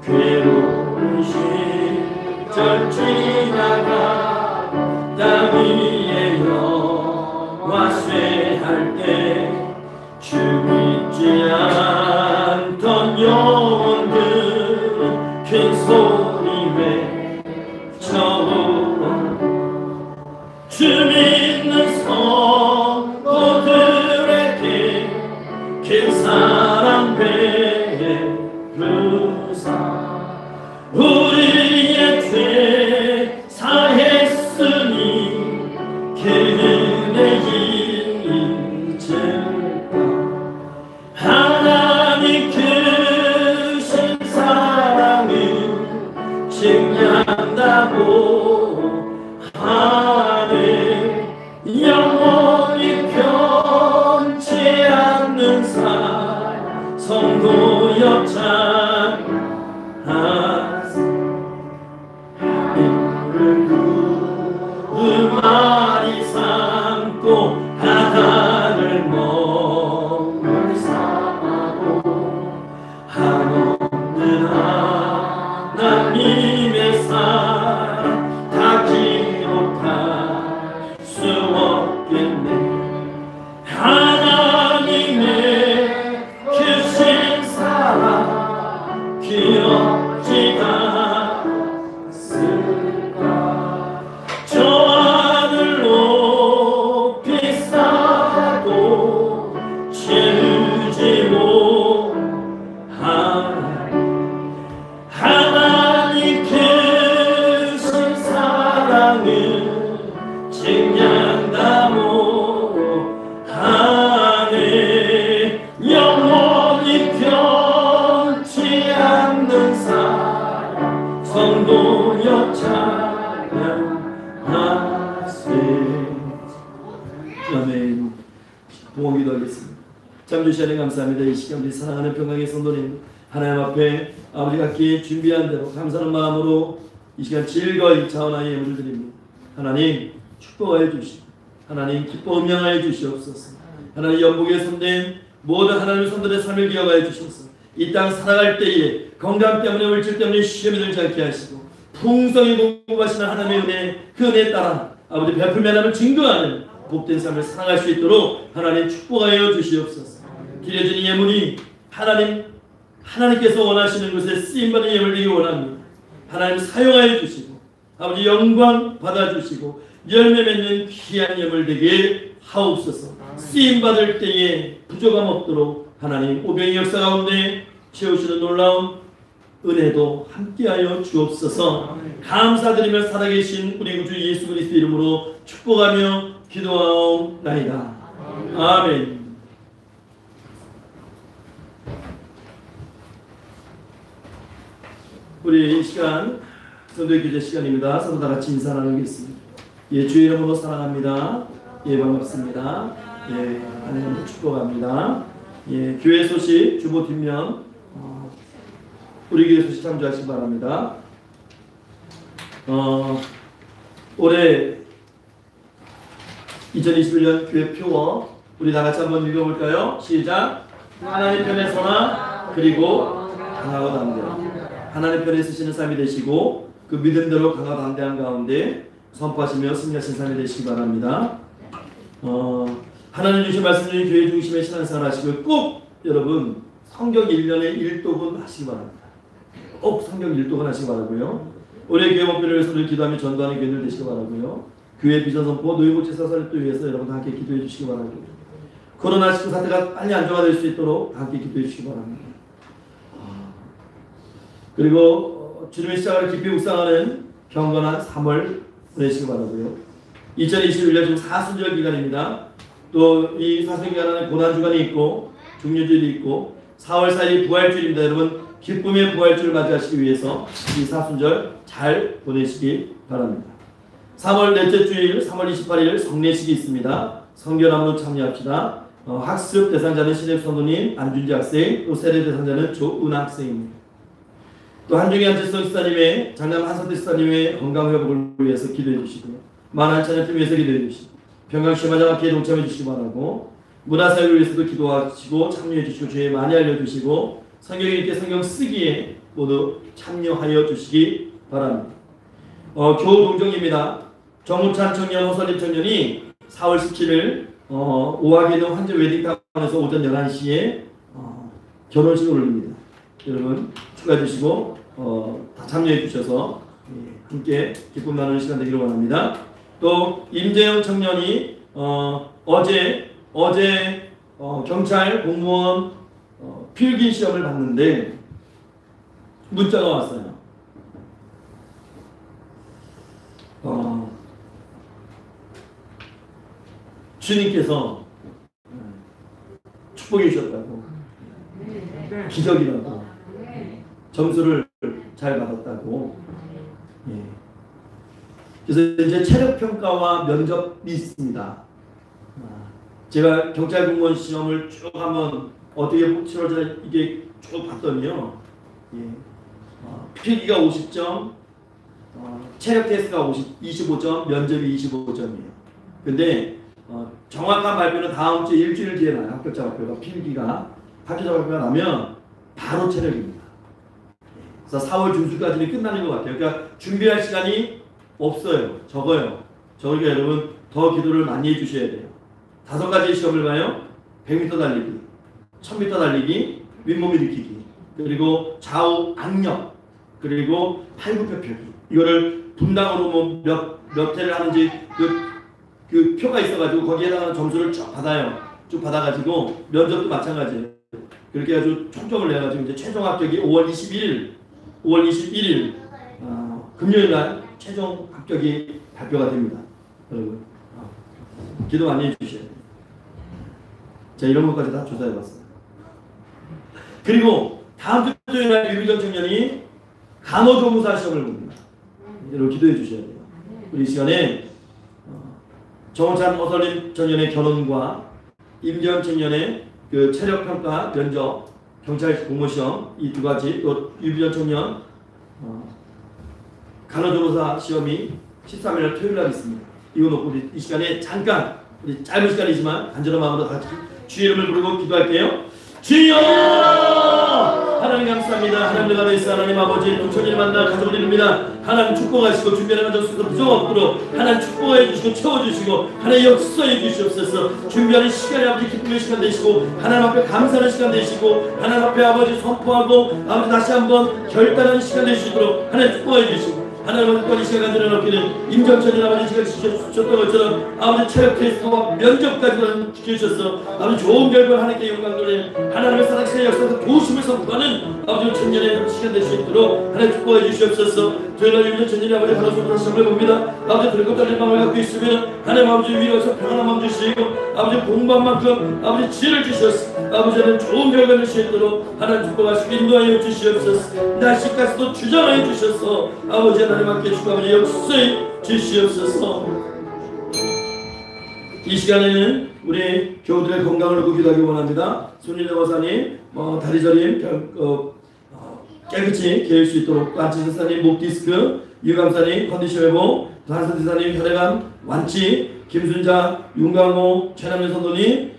Speaker 1: 괴로운 시절 지나가 땅 위에 영화 쇠할 때 주 믿지 않던 영혼들은 큰 소리 외쳐오라. 주 믿는 성도들에게 큰 사랑 베푸사. 우리의 죄 사했으니 그 은혜 잊을까. 하나님 크신 사랑은 증량다고 하네. 영원히 변치 않는 사랑 성도 역창 마리 삼고 바다를 먹물 삼아도 한없는 하나님의 사랑 다 기록할 수 없겠네. 하나님의 크신 사랑 참 주시하니 감사합니다. 이 시간 우리 사랑하는 평강의 성도님 하나님 앞에 아버지 갖기에 준비한 대로 감사하는 마음으로 이 시간 즐거이 자원하여 예물을 드립니다. 하나님 축복하여 주시고 하나님 기뻐 음양하여 주시옵소서. 하나님 연복에 손댄 모든 하나님의 손들의 삶을 기억하여 주셔서 이 땅 살아갈 때에 건강 때문에 물질 때문에 시험이 들지 않게 하시고 풍성히 공급하시는 하나님의 은혜 그 은혜에 따라 아버지 베풀면 하나님을 증거하는 복된 삶을 살아갈 수 있도록 하나님 축복하여 주시옵소서. 드려진 예물이 하나님께서 원하시는 것에 쓰임받은 예물 되기 원합니다. 하나님 사용하여 주시고 아버지 영광 받아주시고 열매 맺는 귀한 예물 되게 하옵소서. 쓰임받을 때에 부족함 없도록 하나님 오병의 역사 가운데 채우시는 놀라운 은혜도 함께하여 주옵소서. 감사드리며 살아계신 우리 구주 예수 그리스도 이름으로 축복하며 기도하옵나이다. 아멘. 우리 이 시간 성도의 교제 시간입니다. 서로 다 같이 인사 나누겠습니다. 예, 주의 이름으로 사랑합니다. 예, 반갑습니다. 예, 하나님을 축복합니다. 예, 교회 소식 주보 뒷면 우리 교회 소식 참조하시기 바랍니다. 올해 2021년 교회 표어 우리 다 같이 한번 읽어볼까요? 시작. 하나님 편에 서나 그리고 강하고 담대한 하나님 편에 서시는 삶이 되시고 그 믿음대로 강하고 담대한 가운데 선포하시며 승리하신 삶이 되시기 바랍니다. 하나님 주신 말씀 중에 교회 중심의 신앙생활 하시고 꼭 여러분 성경 1년에 1독은 하시기 바랍니다. 꼭 성경 1독은 하시기 바라고요. 올해 교회 목표를 위해서 기도하며 전도하는 교회들 되시기 바라고요. 교회 비전 선포 노인복지사 설립도 위해서 여러분 함께 기도해 주시기 바랍니다. 코로나19 사태가 빨리 안정화될 수 있도록 함께 기도해 주시기 바랍니다. 그리고 주님의 시작을 깊이 묵상하는 경건한 3월 보내시기 바라고요. 2021년 지금 사순절 기간입니다. 또 이 사순절 기간에는 고난주간이 있고 중요주일이 있고 4월 4일이 부활주일입니다. 여러분 기쁨의 부활주를 맞이하시기 위해서 이 사순절 잘 보내시기 바랍니다. 3월 넷째 주일 3월 28일 성례식이 있습니다. 성결함으로 참여합시다. 학습 대상자는 신입 선도님 안준지 학생, 또 세례 대상자는 조은하 학생입니다. 또 한중희 안철성 집사님의 장남 한선태 집사님의 건강 회복을 위해서 기도해 주시고요. 만한 찬양팀 위해서 기도해 주시고 평강시마장 학회에 동참해 주시기 바라고 문화사역을 위해서도 기도하시고 참여해 주시고 주에 많이 알려주시고 성경 읽기 성경 쓰기에 모두 참여하여 주시기 바랍니다. 교동정입니다. 정우찬 청년, 호선립 청년이 4월 17일 오하계동 환전 웨딩타운에서 오전 11시에 결혼식을 올립니다. 여러분 축하해 주시고 다 참여해 주셔서 함께 기쁨 나누는 시간 되기를 원합니다. 또 임재영 청년이 어제 경찰 공무원 필기 시험을 봤는데 문자가 왔어요. 주님께서 축복해 주셨다고, 기적이라고, 점수를 잘 받았다고. 예. 그래서 이제 체력 평가와 면접이 있습니다. 제가 경찰 공무원 시험을 쭉 한번 어떻게 치러져 이게 쭉 봤더니요. 예. 필기가 50점, 체력 테스트가 25점, 면접이 25점이에요. 근데 정확한 발표는 다음 주 일주일 뒤에 나요. 합격자 발표가 필기가 합격자 발표가 나면 바로 체력입니다. 그래서 4월 중순까지는 끝나는 것 같아요. 그러니까 준비할 시간이 없어요. 적어요. 그러니까 여러분 더 기도를 많이 해주셔야 돼요. 5가지 시험을 봐요. 100m 달리기, 1000m 달리기, 윗몸 일으키기, 그리고 좌우 악력, 그리고 팔굽혀펴기. 이거를 분당으로 뭐 몇 회를 하는지 그 표가 있어가지고 거기에 해당하는 점수를 쭉 받아요. 쭉 받아가지고 면접도 마찬가지예요. 그렇게 해가지고 총점을 내가지고 이제 최종 합격이 5월 21일 금요일 날 최종 합격이 발표가 됩니다. 여러분 기도 많이 해주셔야 돼요. 제가 이런 것까지 다 조사해봤어요. 그리고 다음 주 토요일 날 유비전 청년이 간호조무사 시험을 봅니다. 여러분 기도해 주셔야 돼요. 우리 시간에 정원찬 어설림 청년의 결혼과 임재현 청년의 그 체력 평가, 면접, 경찰 공모 시험 이 두 가지, 또 유비전 청년 간호조무사 시험이 13일 토요일 날 있습니다. 이거 놓고 우리 이 시간에 잠깐 우리 짧은 시간이지만 간절한 마음으로 다 같이 주의 이름을 부르고 기도할게요. 주여! 하나님 감사합니다. 하나님 내가 있어 하나님 아버지 동천일 만나 가족을 이룹니다. 하나님 축복하시고 준비하는 가정 속에서 부정 없도록 하나님 축복해 주시고 채워주시고 하나님 역사해 주시옵소서. 준비하는 시간이 아버지 기쁨의 시간 되시고 하나님 앞에 감사하는 시간 되시고 하나님 앞에 아버지 선포하고 아버지 다시 한번 결단하는 시간 되시도록 하나님 축복해 주시고 하나님 아버지 시간 가지려놓기는 임정천이 아버지 시간 주셨던 것처럼 아버지 체력 테스트와 면접까지 지켜주셔서 아버지 좋은 결과를 하나님께 영광 돌리는 하나님의 살아계신 역사에서 도심을 선포하는 아버지 천년의 시간 될 수 있도록 하나님 축복해 주시옵소서. 저희는 임정천이 아버지 하나님께서 시험을 봅니다. 아버지 들고 떨리는 마음을 갖고 있으면 하나님 아버지 위로서 평안한 마음 주시고 아버지 공부한 만큼 아버지 지혜를 주셨어. 아버지는 좋은 결과를 낼 수 있도록 하나님 축복하시고 인도하여 주시옵소서. 날씨까지도 주장하여 주셔서 아버지 하나님 함께 주시고 아버지 역사해 주시옵소서. 이 시간에는 우리 교우들의 건강을 놓고 기도하기 원합니다. 손인대 원사님 다리 저림 깨끗이 개일 수 있도록 안치 선사님 목 디스크, 유감사님 컨디션 회복, 한선 지사님 혈액암 완치, 김순자, 윤강호, 최남현 선도님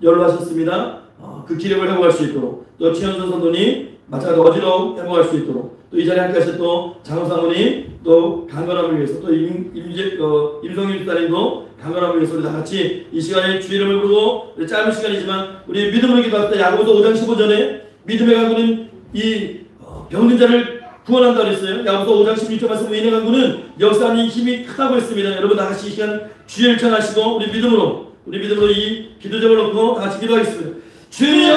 Speaker 1: 연로하셨습니다. 그 기력을 회복할 수 있도록, 또 최현선 선도님 마찬가지로 어지러움 회복할 수 있도록, 또 이 자리에 함께 하신 또 장사모님, 또 강건함을 위해서, 또 임성윤 집사님도 강건함을 위해서 우리 다 같이 이 시간에 주 이름을 부르고 짧은 시간이지만 우리 믿음으로 기도할 때 야고보서 5장 15절에 믿음의 강구는 이 병든 자를 구원한다고 했어요. 야고보서 5장 16절 말씀 의인의 강구는 역사하는 힘이 크다고 했습니다. 여러분 다 같이 이 시간 주의 일창하시고 우리 믿음으로 이 기도 제목을 놓고 다 같이 기도하겠습니다. 주여!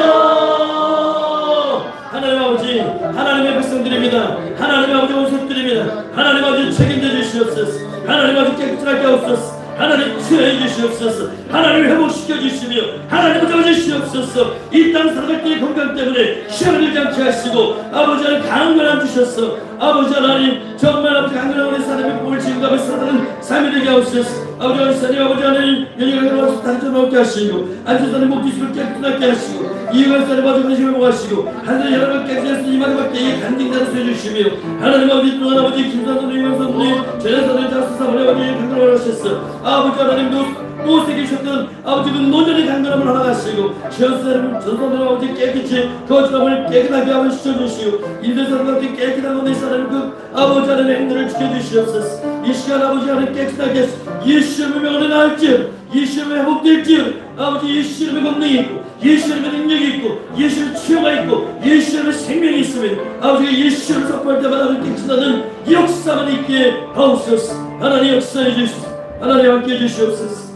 Speaker 1: 하나님 아버지, 하나님의 백성들입니다. 하나님 아버지 원수들입니다. 하나님 아버지 책임져 주시옵소서. 하나님 아버지 깨끗하게 하옵소서. 하나님 치유해 주시옵소서. 하나님 회복시켜 주시며 하나님 도와주시옵소서. 이 땅 살아갈 때의 건강 때문에 시험을 들지 않게 하시고 아버지 하나님 강건함 주셔서 아버지 하나님 정말 아버지 강건함의 사람의 꿈을 지금도 아버지 살아가는 삶이 되게 하옵소서. 아버지 하나님 아버지 하나님 연예가 일어나서 단점 먹게 하시고 안전사님 목기술을 깨끗하게 하시고 이해관 사람 아버지 관심을 모아시고 하나님 여러분 깨끗할 수 이만한 밖에 간증자를 세주시며 하나님 아버지 또한 아버지 김선선님 이만선님 제자선님 자수사모님 아버지 강건함을 하셨어. 아버지 하나님도 못세게 주셨던 아버지 그 노전의 강건함을 허락하시고 시원사님 전선님 아버지 깨끗이 거짓함을 깨끗하게 하고 시켜주시고 인도사님 아버지 깨끗한 너네 사람 그 아버지 하나님의 행동을 지켜주시옵소서. 이 시간 아버지 하나님 깨끗하게 예수의 명을 나을지어 예수의 회복될지어 아버지 예수의 권능이 있고 예수의 능력이 있고 예수의 치유가 있고 예수의 생명이 있으면 아버지가 예수를 선포할 때마다 깨끗하는 역사만 있게 하옵소서. 하나님 역사해 주시옵소서. 하나님 함께 해주시옵소서.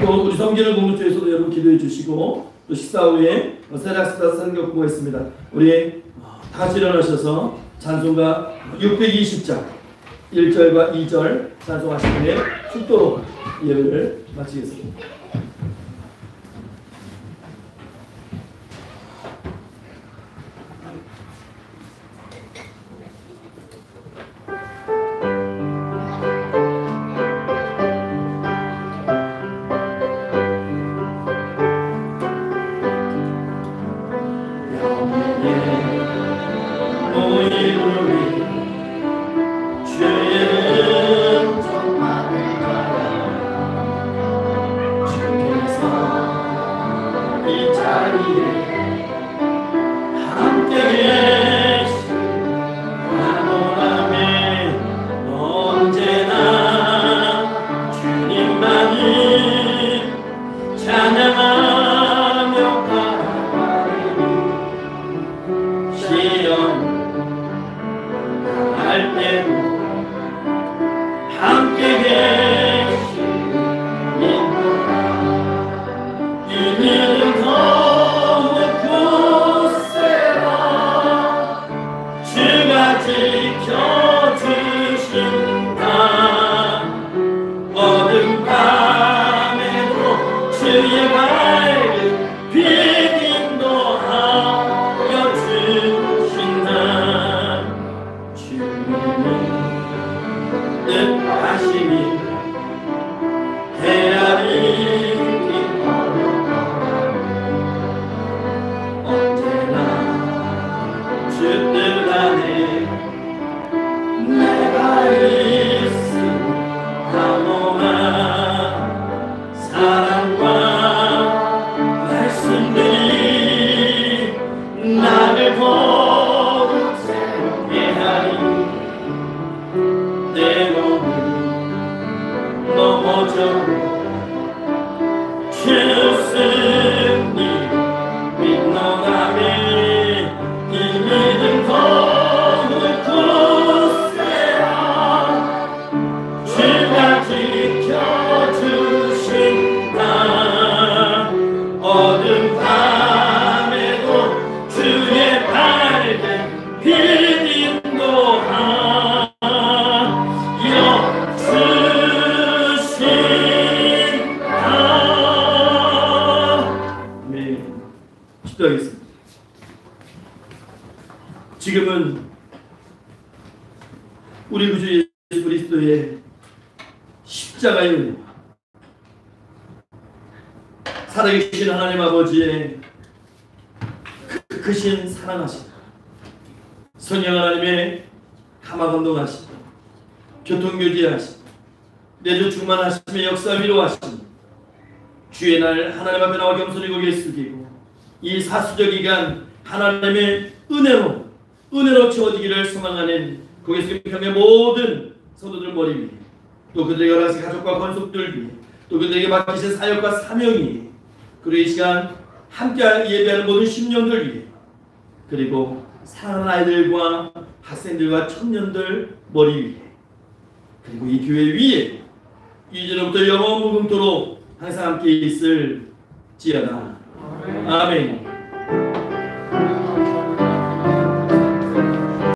Speaker 1: 또 우리 성경을 공동체에서도 여러분 기도해 주시고 또 식사 후에 세락스다 성경 공부했습니다. 우리 다 같이 일어나셔서 찬송가 620장 1절과 2절 찬송하신 후에 축도로 예배를 마치겠습니다.
Speaker 4: 이는 더
Speaker 1: 아멘. 기도하겠습니다. 지금은 우리 구주 예수 그리스도의 십자가의 은혜와 살아계신 하나님 아버지의 크신 사랑하심, 성령 하나님의 감화감동하심, 교통교제하심, 내주 충만하심의 역사 위로하심, 주의 날 하나님 앞에 나와 겸손히 고개 숙이고 이 사수적 기간 하나님의 은혜로 채워지기를 소망하는 고개 숙인 평의 모든 성도들 머리 위에, 또 그들의 여러 가지 가족과 권속들 위에, 또 그들에게 맡기신 사역과 사명이, 그리고 이 시간 함께 예배하는 모든 심령들 위에, 그리고 사랑하는 아이들과 학생들과 청년들 머리 위에, 그리고 이 교회 위에 이제로부터 영원 무궁토록 항상 함께 있을지어다. 아멘.